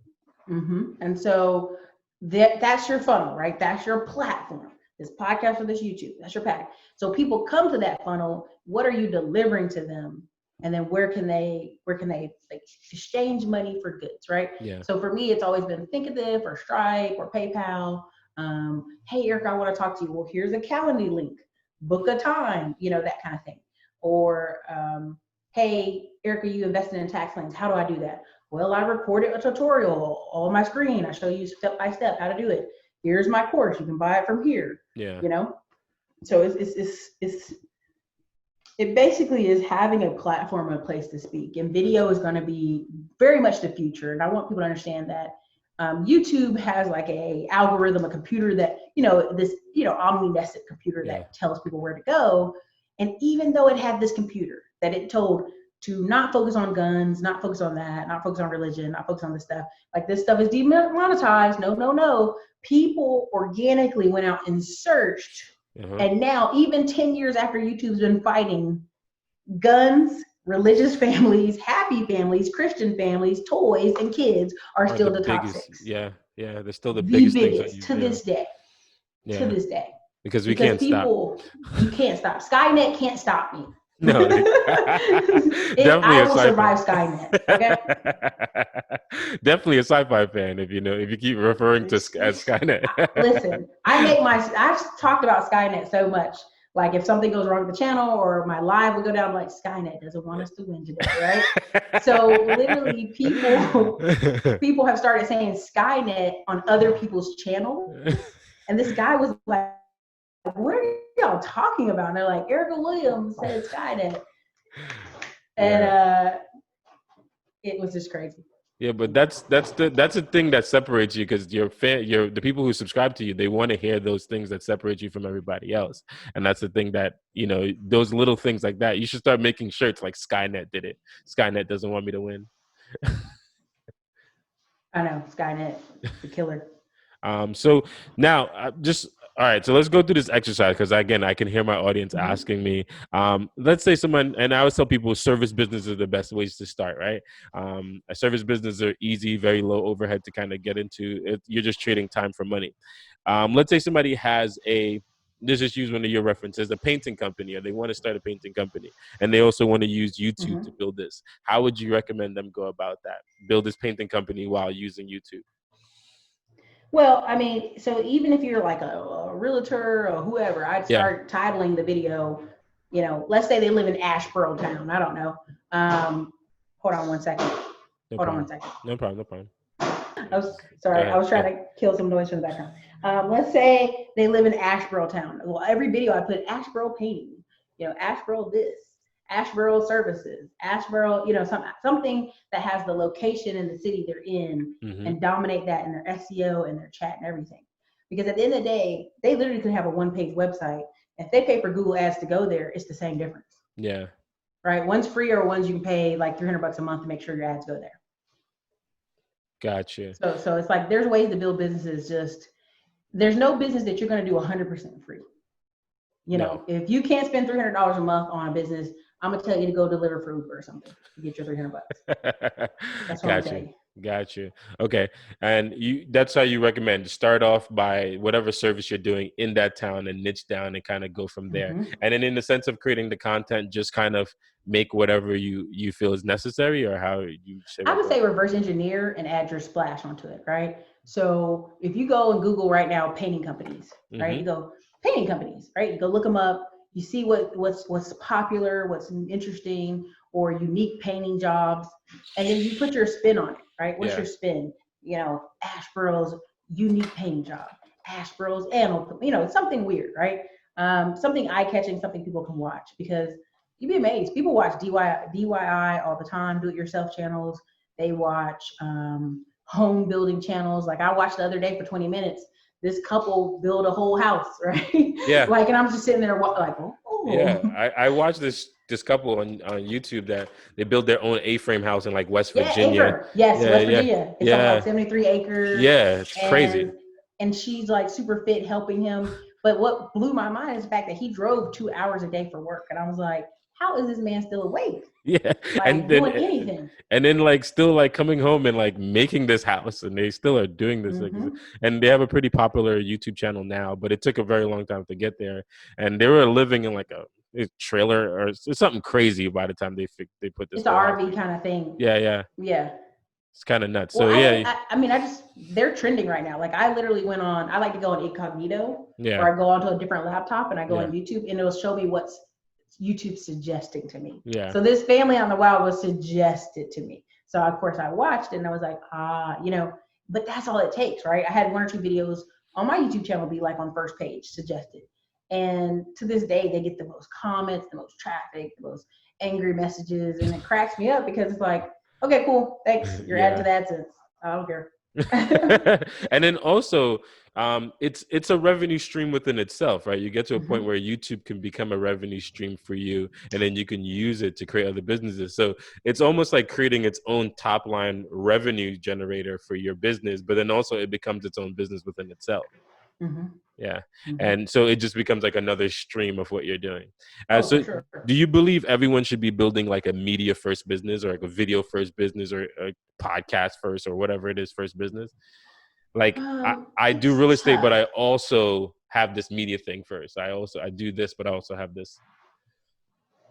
and so that's your funnel, right? That's your platform. This podcast or this YouTube, that's your pack. So people come to that funnel. What are you delivering to them? And then where can they like exchange money for goods, right? Yeah. So for me, it's always been Thinkific or Stripe or PayPal. Hey, Ericka, I want to talk to you. Well, here's a Calendly link. Book a time, that kind of thing. Or hey, Ericka, you invested in tax liens. How do I do that? Well, I recorded a tutorial on my screen. I show you step by step how to do it. Here's my course. You can buy it from here. Yeah. So it basically is having a platform and a place to speak. And video is going to be very much the future. And I want people to understand that YouTube has like a algorithm, a computer that this omniscient computer Yeah. that tells people where to go. And even though it had this computer that it told to not focus on guns, not focus on that, not focus on religion, not focus on this stuff, like this stuff is demonetized. No, no, no. People organically went out and searched. And now, even 10 years after YouTube's been fighting, guns, religious families, happy families, Christian families, toys, and kids are still the top biggest, 6. Yeah, they're still the The biggest biggest things to this day. Yeah. To this day. Because can't people, stop. You can't stop. Skynet can't stop me. No, definitely I will survive Skynet. Okay. Definitely a sci-fi fan if you keep referring to as Skynet. Listen, I've talked about Skynet so much. Like if something goes wrong with the channel or my live will go down, I'm like, Skynet doesn't want us to win today, right? So literally people have started saying Skynet on other people's channels. And this guy was like, what are y'all talking about? And they're like, Ericka Williams said Skynet. And it was just crazy. Yeah, but that's the thing that separates you, because the people who subscribe to you, they want to hear those things that separate you from everybody else. And that's the thing that, those little things like that, you should start making shirts like Skynet did it. Skynet doesn't want me to win. I know, Skynet, the killer. So now all right, so let's go through this exercise, because again, I can hear my audience asking me. Let's say someone, and I always tell people, service businesses are the best ways to start, right? A service business are easy, very low overhead to kind of get into. You're just trading time for money. Let's say somebody has let's just use one of your references, a painting company, or they want to start a painting company, and they also want to use YouTube to build this. How would you recommend them go about that? Build this painting company while using YouTube? Well, I mean, so even if you're like a realtor or whoever, I'd start titling the video, let's say they live in Asheboro town. I don't know. Hold on one second. Hold on one second. No problem. I was trying to kill some noise from the background. Let's say they live in Asheboro town. Well, every video I put Asheboro painting, Asheboro this, Asheboro services, Asheboro, something that has the location in the city they're in, and dominate that in their SEO and their chat and everything. Because at the end of the day, they literally could have a one-page website. If they pay for Google Ads to go there, it's the same difference. Yeah. Right. One's free, or one's you can pay like $300 a month to make sure your ads go there. Gotcha. So it's like there's ways to build businesses. There's no business that you're going to do 100% free. If you can't spend $300 a month on a business, I'm gonna tell you to go deliver for Uber or something to get your $300. That's what I'm telling you. Gotcha. Okay. And that's how you recommend to start off by whatever service you're doing in that town and niche down and kind of go from there. And then in the sense of creating the content, just kind of make whatever you feel is necessary, or how you say? I would say reverse engineer and add your splash onto it, right? So if you go and Google right now, painting companies, right? You go painting companies, right? You go look them up. You see what's popular, what's interesting, or unique painting jobs, and then you put your spin on it, right? What's your spin? Asheboro's unique painting job, Asheboro's animal, something weird, right? Something eye-catching, something people can watch, because you'd be amazed. People watch DIY all the time, do-it-yourself channels. They watch home building channels. Like I watched the other day for 20 minutes. This couple build a whole house, right? Yeah. Like, and I'm just sitting there like, oh. Yeah, I watched this couple on YouTube that they build their own A-frame house in like West Virginia. West Virginia. It's like 73 acres. Yeah, it's crazy. And she's like super fit, helping him. But what blew my mind is the fact that he drove 2 hours a day for work, and I was like, how is this man still awake? Yeah, and doing anything. And then like still like coming home and like making this house, and they still are doing this. And they have a pretty popular YouTube channel now, but it took a very long time to get there. And they were living in like a trailer or something crazy by the time they put this. It's an RV kind of thing. Yeah. It's kind of nuts. Well, so they're trending right now. Like I literally went on. I like to go on incognito, or I go onto a different laptop and I go on YouTube, and it'll show me what's YouTube suggesting to me. Yeah. So this family on the wild was suggested to me. So of course I watched it, and I was like, but that's all it takes, right? I had 1 or 2 videos on my YouTube channel be like on first page suggested. And to this day, they get the most comments, the most traffic, the most angry messages. And it cracks me up because it's like, okay, cool. Thanks. You're adding to the AdSense. I don't care. And then also, it's a revenue stream within itself, right? You get to a point Mhm. where YouTube can become a revenue stream for you, and then you can use it to create other businesses. So it's almost like creating its own top line revenue generator for your business, but then also it becomes its own business within itself. Mhm. Yeah. Mhm. And so it just becomes like another stream of what you're doing. Oh, for So sure. do you believe everyone should be building like a media first business, or like a video first business, or a podcast first, or whatever it is, first business? Like I do It's real estate, but tough. I also have this media thing first. I do this, but I also have this.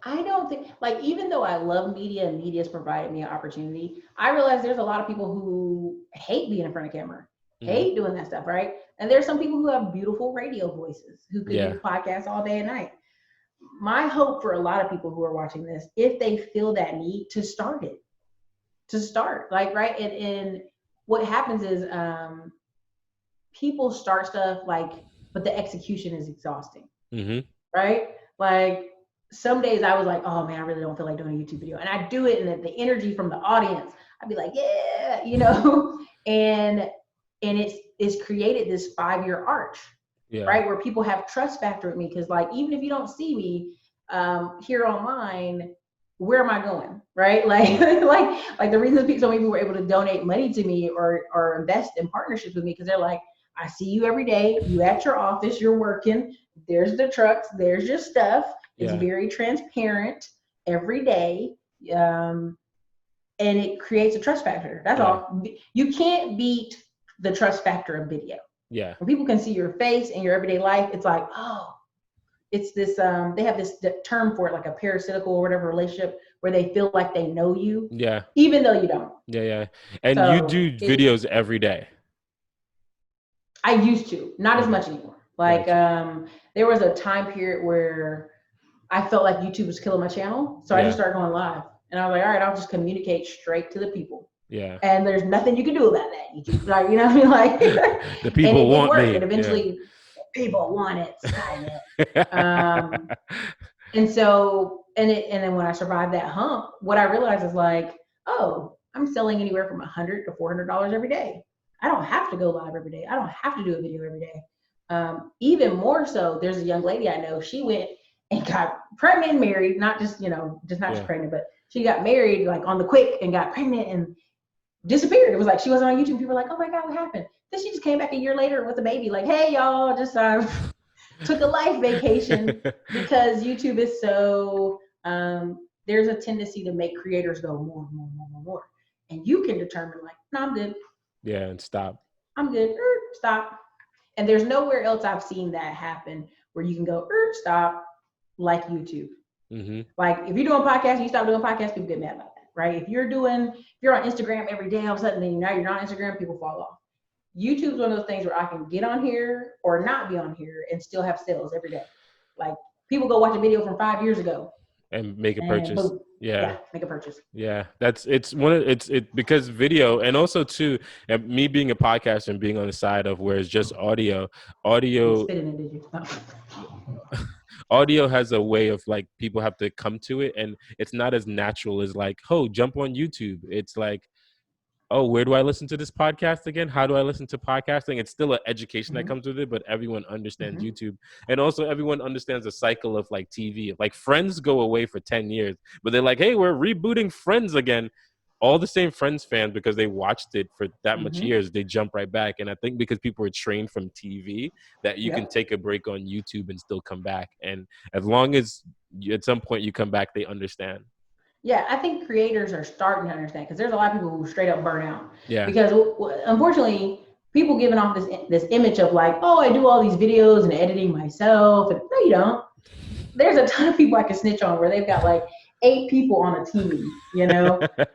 I don't think, like, even though I love media and media's provided me an opportunity, I realize there's a lot of people who hate being in front of camera, Hmm. hate doing that stuff, right? And there's some people who have beautiful radio voices who could Yeah. do podcasts all day and night. My hope for a lot of people who are watching this, if they feel that need to start it, to start, like, right? And what happens is people start stuff like, but the execution is exhausting, Hmm. right? Like some days I was like, oh man, I really don't feel like doing a YouTube video. And I do it, and the energy from the audience, I'd be like, yeah, and it's created this 5-year arch, Yeah. right? Where people have trust factor with me. Cause like even if you don't see me here online, where am I going? Right? Like like the reason so many people were able to donate money to me or invest in partnerships with me, because they're like, I see you every day. You at your office, you're working. There's the trucks. There's your stuff. It's Yeah. very transparent every day, and it creates a trust factor. That's Yeah. all. You can't beat the trust factor of video. Yeah. When people can see your face and your everyday life, it's like, oh, it's this. They have this term for it, like a parasitical or whatever relationship, where they feel like they know you, Yeah. even though you don't. Yeah. Yeah. And you So do videos every day. I used to, not as Okay. much anymore. Like Gotcha. there was a time period where I felt like YouTube was killing my channel, so I just Yeah. started going live, and I was like, all right, I'll just communicate straight to the people, Yeah. and there's nothing you can do about that. YouTube, like, you know what I mean, like, The and people it did want work. me. And Yeah. eventually, people want it, Skynet. And so, and then when I survived that hump, what I realized is like, oh, I'm selling anywhere from $100 to $400 every day. I don't have to go live every day. I don't have to do a video every day. Even more so, there's a young lady I know. She went and got pregnant and married, not just just not just Yeah. pregnant, but she got married like on the quick and got pregnant and disappeared. It was like she wasn't on YouTube. People were like, oh my god, what happened? Then she just came back a year later with a baby. Like, hey y'all, just took a life vacation, because YouTube is so there's a tendency to make creators go more and more and more and more. And you can determine like, no, I'm good. Yeah. And stop. I'm good. Stop. And there's nowhere else I've seen that happen where you can go, stop, like YouTube. Hmm. Like if you're doing podcasts, you stop doing podcasts, people get mad about that, right? If you're on Instagram every day, all of a sudden, then now you're not on Instagram, people fall off. YouTube's one of those things where I can get on here or not be on here and still have sales every day. Like people go watch a video from 5 years ago And make a and purchase. boom, Yeah. make a purchase. Yeah, it's one of it because video, and also too, me being a podcaster and being on the side of where it's just audio. You spit in it, did you? No. Audio has a way of like people have to come to it, and it's not as natural as like, oh, jump on YouTube. It's like, oh, where do I listen to this podcast again? How do I listen to podcasting? It's still an education that Mm-hmm. comes with it, but everyone understands Mm-hmm. YouTube. And also everyone understands the cycle of like TV. Like Friends go away for 10 years, but they're like, hey, we're rebooting Friends again. All the same Friends fans, because they watched it for that much Mm-hmm. years, they jump right back. And I think because people are trained from TV, that you can Yep. take a break on YouTube and still come back. And as long as at some point you come back, they understand. Yeah, I think creators are starting to understand, because there's a lot of people who straight up burn out. Yeah. Because unfortunately, people giving off this image of like, oh, I do all these videos and editing myself. And no, you don't. There's a ton of people I can snitch on where they've got like 8 people on a team,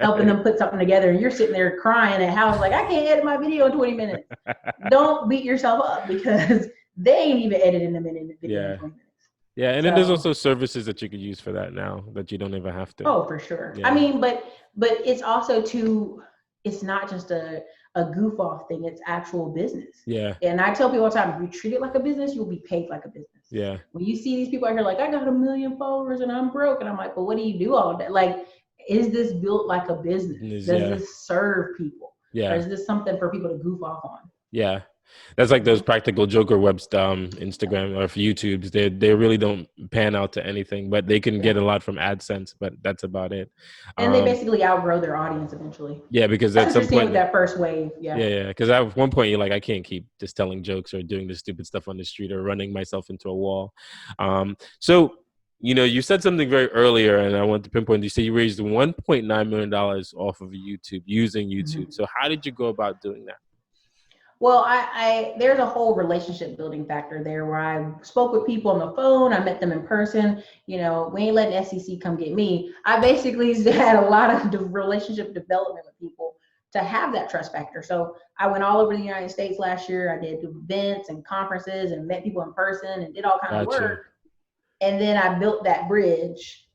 helping them put something together, and you're sitting there crying at house like, I can't edit my video in 20 minutes. Don't beat yourself up, because they ain't even editing them in the video in 20 minutes. Yeah, and then there's also services that you could use for that now that you don't even have to. Oh, for sure. Yeah. I mean, but it's also it's not just a goof off thing, it's actual business. Yeah. And I tell people all the time, if you treat it like a business, you'll be paid like a business. Yeah. When you see these people out here like, I got 1 million followers and I'm broke, and I'm like, well, what do you do all day? Like, is this built like a business? Does this serve people? Yeah. Or is this something for people to goof off on? Yeah. That's like those practical joker webs, Instagram or YouTube's. They really don't pan out to anything, but they can get a lot from AdSense, but that's about it. And they basically outgrow their audience eventually. Yeah, because That's at what you're some seeing point, with that first wave. yeah. Because at one point, you're like, I can't keep just telling jokes or doing this stupid stuff on the street or running myself into a wall. So, you said something very earlier, and I want to pinpoint. You say you raised $1.9 million off of YouTube using YouTube. Mm-hmm. So, how did you go about doing that? Well, I there's a whole relationship building factor there where I spoke with people on the phone. I met them in person. We ain't letting SEC come get me. I basically had a lot of relationship development with people to have that trust factor. So I went all over the United States last year. I did events and conferences and met people in person and did all kinds of work. And then I built that bridge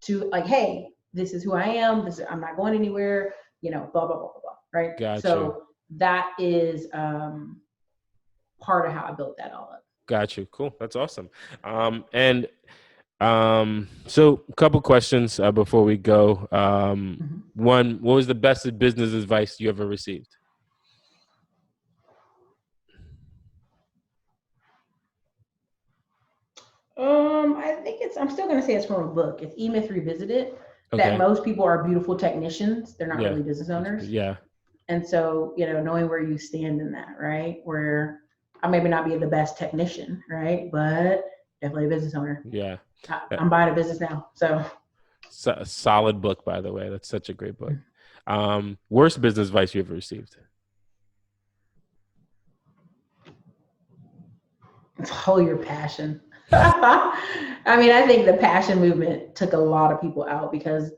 to like, hey, this is who I am. I'm not going anywhere. Blah blah blah blah blah. Right. Gotcha. So that is part of how I built that all up. Got you. Cool. That's awesome. So a couple questions before we go. One, what was the best business advice you ever received? I think I'm still going to say it's from a book. It's E-Myth Revisited, that most people are beautiful technicians. They're not really business owners. Yeah. And so, knowing where you stand in that, right? Where I maybe not be the best technician, right? But definitely a business owner. Yeah. I'm buying a business now. So solid book, by the way. That's such a great book. Worst business advice you ever received? Follow your passion. I mean, I think the passion movement took a lot of people out because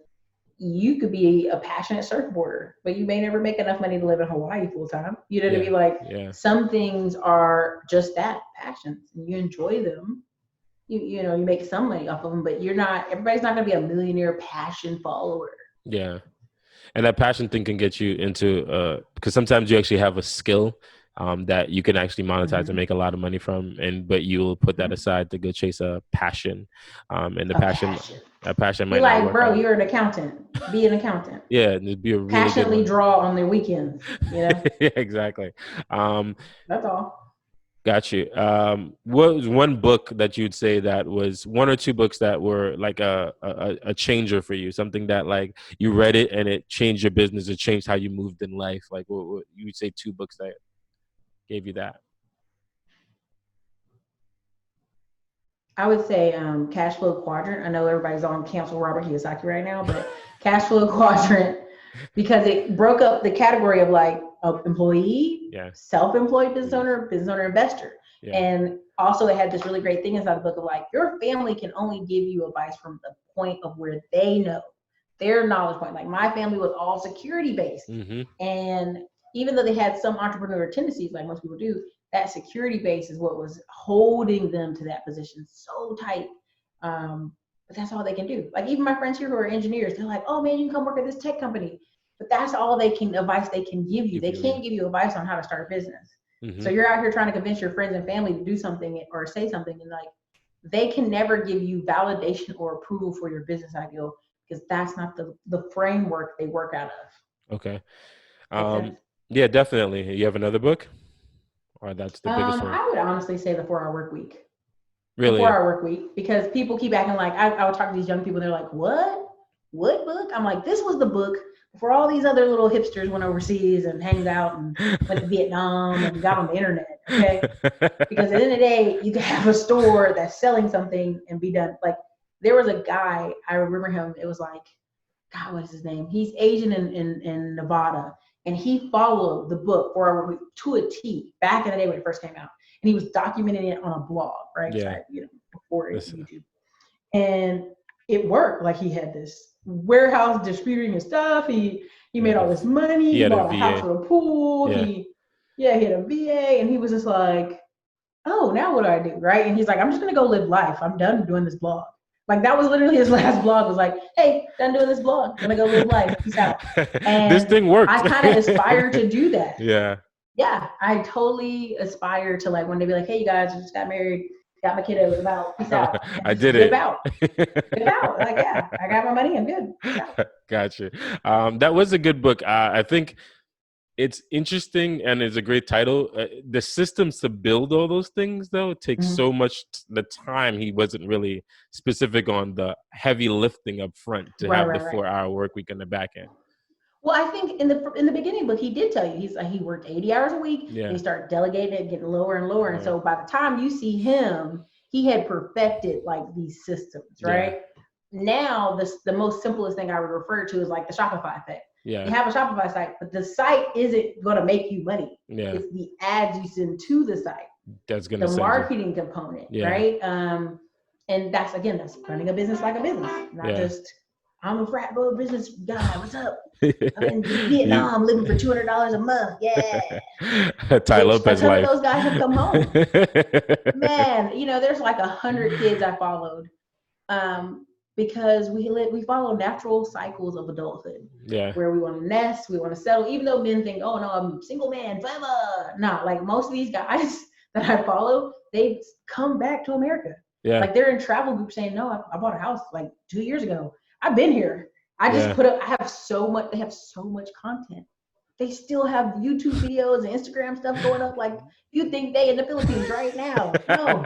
you could be a passionate surfboarder, but you may never make enough money to live in Hawaii full time. You know what I mean? Like some things are just that, passions, and you enjoy them. You make some money off of them, but everybody's not going to be a millionaire passion follower. Yeah. And that passion thing can get you into, because sometimes you actually have a skill that you can actually monetize and make a lot of money from, but you'll put that aside to go chase a passion. And the passion might be like, not work bro, out. You're an accountant. Be an accountant. Yeah, it'd be a really passionately draw on their weekends. Yeah, exactly. That's all. Got you. What was one book that you'd say that was one or two books that were like a changer for you? Something that like you read it and it changed your business, it changed how you moved in life. Like what you would say two books that gave you that? I would say Cash Flow Quadrant. I know everybody's on cancel Robert Kiyosaki right now, but Cash Flow Quadrant, because it broke up the category of like employee, self-employed business owner, investor. And also it had this really great thing inside the book of like, your family can only give you advice from the point of where they know, their knowledge point. Like my family was all security based. And even though they had some entrepreneurial tendencies, like most people do, that security base is what was holding them to that position so tight. But that's all they can do. Like even my friends here who are engineers, they're like, oh man, you can come work at this tech company. But that's all advice they can give you. They can't give you advice on how to start a business. So you're out here trying to convince your friends and family to do something or say something, and like they can never give you validation or approval for your business ideal because that's not the framework they work out of. Okay. Yeah, definitely. You have another book? Or that's the biggest one? I would honestly say the 4-Hour Work Week. Really? The 4-Hour Work Week, because people keep acting like I would talk to these young people. They're like, "What book?" I'm like, "This was the book before all these other little hipsters went overseas and hanged out and went to Vietnam and got on the internet." Okay, because at the end of the day, you can have a store that's selling something and be done. Like there was a guy, I remember him. It was like, God, what is his name? He's Asian in Nevada. And he followed the book to a T back in the day when it first came out. And he was documenting it on a blog, right? Yeah. Before YouTube. And it worked. Like he had this warehouse distributing his stuff. He made all this money. He bought a house with a pool. Yeah. He had a VA. And he was just like, oh, now what do I do? Right? And he's like, I'm just going to go live life. I'm done doing this blog. Like that was literally his last blog. Was like, hey, done doing this blog. Gonna go live life. Peace out. And this thing worked. I kind of aspire to do that. Yeah. Yeah, I totally aspire to like one day be like, hey, you guys, I just got married, got my kid over, about peace out. I did it. Live out. Like yeah, I got my money. I'm good. Gotcha. That was a good book. I think it's interesting and it's a great title. The systems to build all those things, though, takes Mhm. so much. The time he wasn't really specific on the heavy lifting up front to Right, have the right, right. 4-hour work week in the back end. Well, I think in the beginning book, he did tell you he worked 80 hours a week. And Yeah. he started delegating it, getting lower and lower. And Yeah. so by the time you see him, he had perfected like these systems, Yeah. right? Now, the most simplest thing I would refer to is like the Shopify effect. Yeah. You have a Shopify site, but the site isn't going to make you money. Yeah. It's the ads you send to the site, That's the gonna send you. marketing component, Yeah. right? And that's running a business like a business, not Yeah. just I'm a frat boy business guy. What's up? I'm in You- Vietnam living for $200 a month. Yeah. Ty Which a Lopez ton of life. those guys have come home. Man, there's like 100 kids I followed because we follow natural cycles of adulthood. Yeah. Where we want to nest, we want to settle, even though men think, oh no, I'm a single man forever. No, like most of these guys that I follow, they've come back to America. Yeah. Like they're in travel groups saying, no, I bought a house like 2 years ago. I've been here. I just Yeah. put up, they have so much content. They still have YouTube videos and Instagram stuff going up. Like you think they in the Philippines right now. No,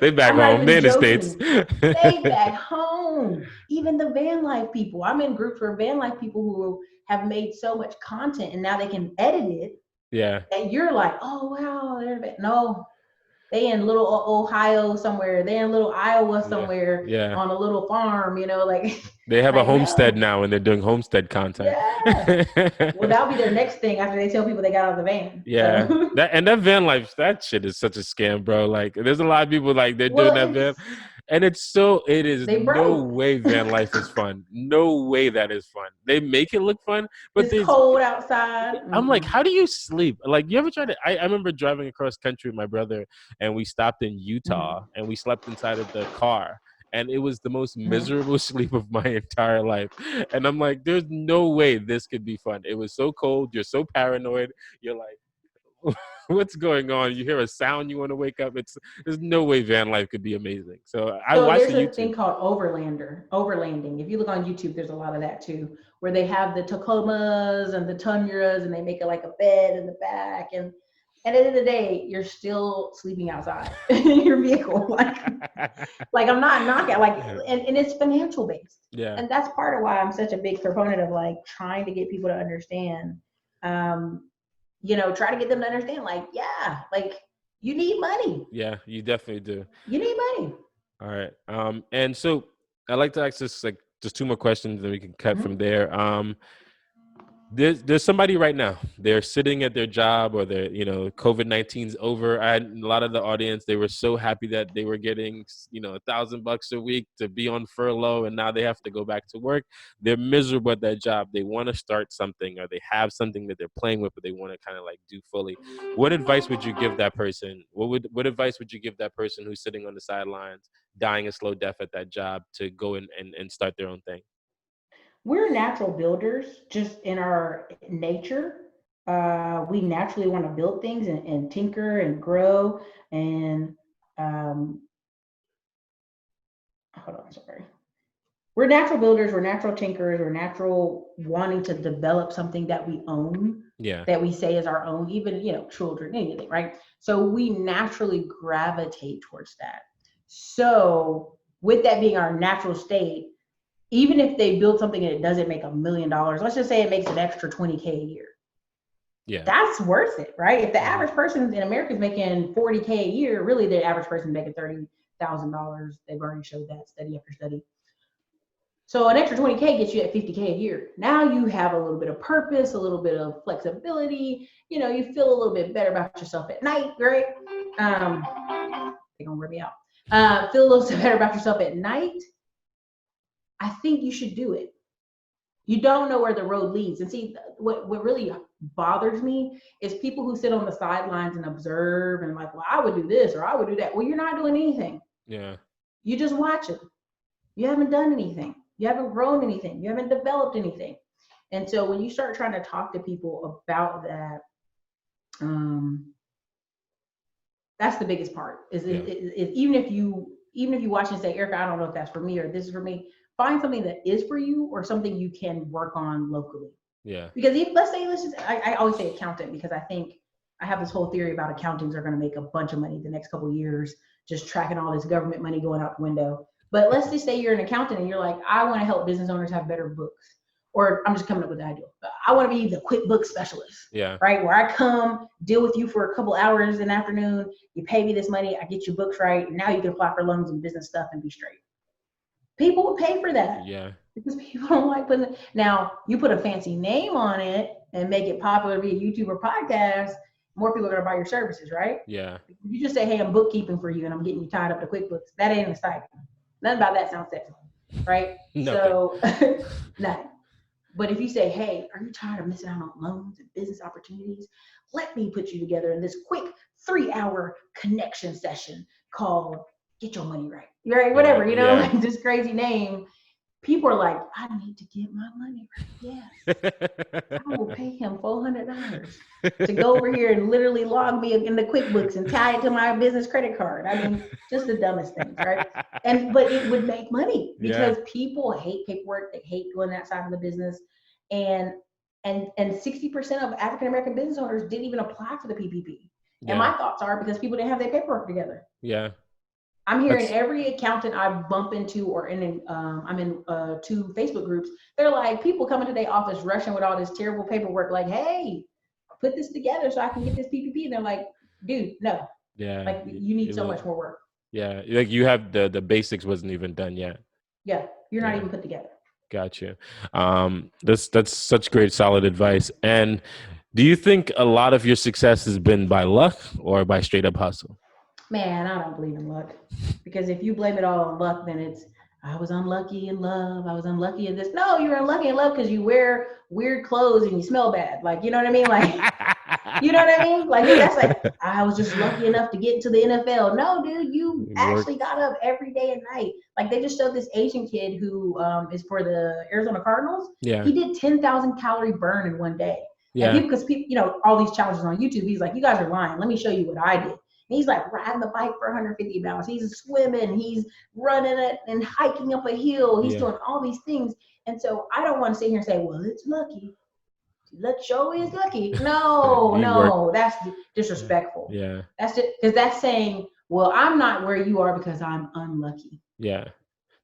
They back I'm not home. They even in the States. joking. They back home. Even the van life people. I'm in groups for van life people who have made so much content and now they can edit it. Yeah. And you're like, oh wow, no. They in little Ohio somewhere. They in little Iowa somewhere Yeah. on a little farm, like They have a like, homestead no. now and they're doing homestead content. Yeah. Well, that'll be their next thing after they tell people they got out of the van. Yeah. So. That van life, that shit is such a scam, bro. Like there's a lot of people like they're doing that van. And it is they no broke. way van life is fun. No way that is fun. They make it look fun, but It's cold outside. I'm like, how do you sleep? Like, you ever try to? I remember driving across country with my brother, and we stopped in Utah, and we slept inside of the car, and it was the most miserable sleep of my entire life. And I'm like, there's no way this could be fun. It was so cold. You're so paranoid. You're like, what's going on? You hear a sound, you want to wake up. There's no way van life could be amazing. So I watched there's the a YouTube. thing called overlanding. If you look on YouTube, there's a lot of that too, where they have the Tacomas and the Tundras, and they make it like a bed in the back. And at the end of the day, you're still sleeping outside in your vehicle. Like I'm not knocking. And it's financial based. Yeah. And that's part of why I'm such a big proponent of like trying to get people to understand. Try to get them to understand. Like, yeah, like you need money. Yeah, you definitely do. You need money. All right. And so I'd like to ask this just 2 more questions, and we can cut from there. There's somebody right now. They're sitting at their job, or they're COVID-19's over. I had a lot of the audience. They were so happy that they were getting $1,000 a week to be on furlough, and now they have to go back to work. They're miserable at that job. They want to start something, or they have something that they're playing with, but they want to kind of like do fully. What advice would you give that person? What advice would you give that person who's sitting on the sidelines, dying a slow death at that job, to go and start their own thing? We're natural builders, just in our nature. We naturally want to build things and tinker and grow. And hold on, sorry. We're natural builders. We're natural tinkerers. We're natural wanting to develop something that we own. Yeah. That we say is our own, even children, anything, right? So we naturally gravitate towards that. So with that being our natural state, even if they build something and it doesn't make $1 million, let's just say it makes an extra $20K a year. Yeah. That's worth it, right? If the average person in America is making $40K a year, really the average person is making $30,000. They've already showed that study after study. So an extra $20K gets you at $50K a year. Now you have a little bit of purpose, a little bit of flexibility. You feel a little bit better about yourself at night, right? They're gonna wear me out. Feel a little bit better about yourself at night. I think you should do it. You don't know where the road leads. And see, what really bothers me is people who sit on the sidelines and observe and like, well, I would do this or I would do that. Well, you're not doing anything. Yeah. You just watch it. You haven't done anything. You haven't grown anything. You haven't developed anything. And so when you start trying to talk to people about that, that's the biggest part. Is even if you watch and say, Ericka, I don't know if that's for me or this is for me. Find something that is for you or something you can work on locally. Yeah. Because if, let's just, I always say accountant because I think I have this whole theory about accountants are going to make a bunch of money the next couple of years, just tracking all this government money going out the window. But let's just say you're an accountant and you're like, I want to help business owners have better books. Or I'm just coming up with the idea. I want to be the QuickBooks specialist, Yeah. right? Where I come, deal with you for a couple hours in the afternoon, you pay me this money, I get your books right, and now you can apply for loans and business stuff and be straight. People would pay for that. Yeah. Because people don't like putting it. Now, you put a fancy name on it and make it popular to be a YouTube or podcast, more people are going to buy your services, right? Yeah. If you just say, hey, I'm bookkeeping for you and I'm getting you tied up to QuickBooks, that ain't exciting. Nothing about that sounds sexy, right? So, nothing. But if you say, hey, are you tired of missing out on loans and business opportunities? Let me put you together in this quick 3-hour connection session called Get Your Money Right. Right? Whatever, like this crazy name. People are like, I need to get my money right. Yes. I will pay him $400 to go over here and literally log me in the QuickBooks and tie it to my business credit card. I mean, just the dumbest things, right? But it would make money because people hate paperwork. They hate doing that side of the business. And 60% of African American business owners didn't even apply for the PPP. And my thoughts are because people didn't have their paperwork together. Yeah. I'm hearing every accountant I bump into or I'm in 2 Facebook groups. They're like, people coming to their office rushing with all this terrible paperwork, like, hey, put this together so I can get this PPP. And they're like, dude, no. Yeah. Like, you need so much more work. Yeah. Like you have the basics wasn't even done yet. Yeah. You're not even put together. Gotcha. That's such great, solid advice. And do you think a lot of your success has been by luck or by straight up hustle? Man, I don't believe in luck. Because if you blame it all on luck, then it's, I was unlucky in love. I was unlucky in this. No, you're unlucky in love because you wear weird clothes and you smell bad. Like, you know what I mean? Like, you know what I mean? Like, that's like, I was just lucky enough to get into the NFL. No, dude, you actually got up every day and night. Like, they just showed this Asian kid who is for the Arizona Cardinals. Yeah. He did 10,000 calorie burn in one day. Yeah. And because people, all these challenges on YouTube, he's like, you guys are lying. Let me show you what I did. He's like riding the bike for 150 miles. He's swimming. He's running it and hiking up a hill. He's doing all these things. And so I don't want to sit here and say, well, it's lucky. Luck show is lucky. No, that's disrespectful. Yeah. That's it. Because that's saying, well, I'm not where you are because I'm unlucky. Yeah.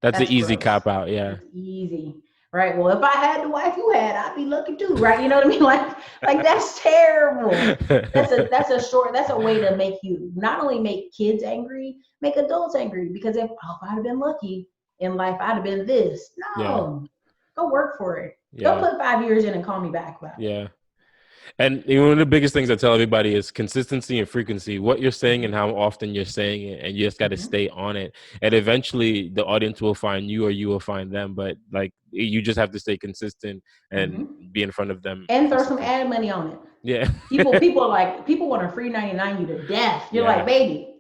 That's an easy cop out. Yeah. It's easy. Right. Well, if I had the wife you had, I'd be lucky too. Right. You know what I mean? Like that's terrible. That's a way to make you not only make kids angry, make adults angry. Because if I'd have been lucky in life, I'd have been this. No, go work for it. Go put 5 years in and call me back about it. Yeah. And one of the biggest things I tell everybody is consistency and frequency, what you're saying and how often you're saying it. And you just got to stay on it. And eventually the audience will find you or you will find them. But like, you just have to stay consistent and be in front of them. And throw some ad money on it. Yeah. people want to free 99 you to death. You're like, baby,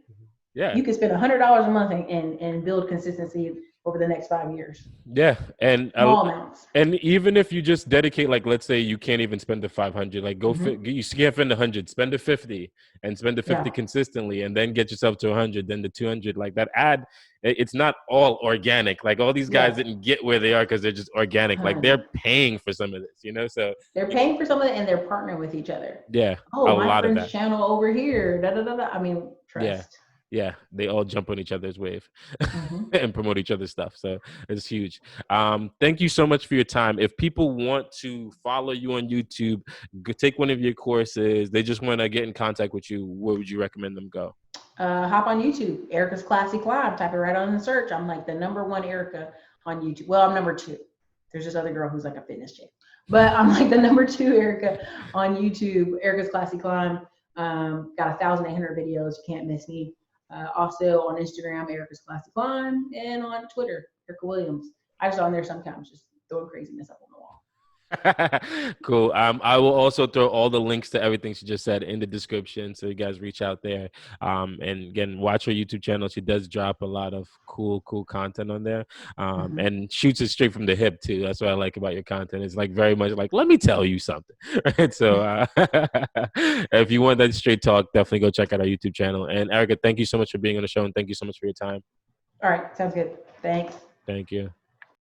you can spend $100 a month and build consistency over the next 5 years. Yeah. And small amounts. And even if you just dedicate, like, let's say you can't even spend the 500, like you can't spend 100, spend the 50 and spend the 50 consistently and then get yourself to 100, then the 200, like that ad, it's not all organic. Like all these guys didn't get where they are because they're just organic. Like they're paying for some of this, so. They're paying for some of it and they're partnering with each other. Yeah. Oh, my friend's channel over here. I mean, trust. Yeah, they all jump on each other's wave and promote each other's stuff. So it's huge. Thank you so much for your time. If people want to follow you on YouTube, take one of your courses, they just want to get in contact with you, where would you recommend them go? Hop on YouTube, Ericka's Classy Climb. Type it right on the search. I'm like the #1 Ericka on YouTube. Well, I'm #2. There's this other girl who's like a fitness chick. But I'm like the #2 Ericka on YouTube, Ericka's Classy Climb. Got 1,800 videos. You can't miss me. Also on Instagram, Ericka's Classy Climb, and on Twitter, Ericka Williams. I just on there sometimes, just throwing craziness up on the wall. Cool. I will also throw all the links to everything she just said in the description, so you guys reach out there. And again, watch her YouTube channel. She does drop a lot of cool content on there, and shoots it straight from the hip too. That's what I like about your content. It's like very much like, let me tell you something, right? So if you want that straight talk, definitely go check out our YouTube channel. And Ericka, thank you so much for being on the show, and thank you so much for your time. All right, sounds good. Thanks. Thank you.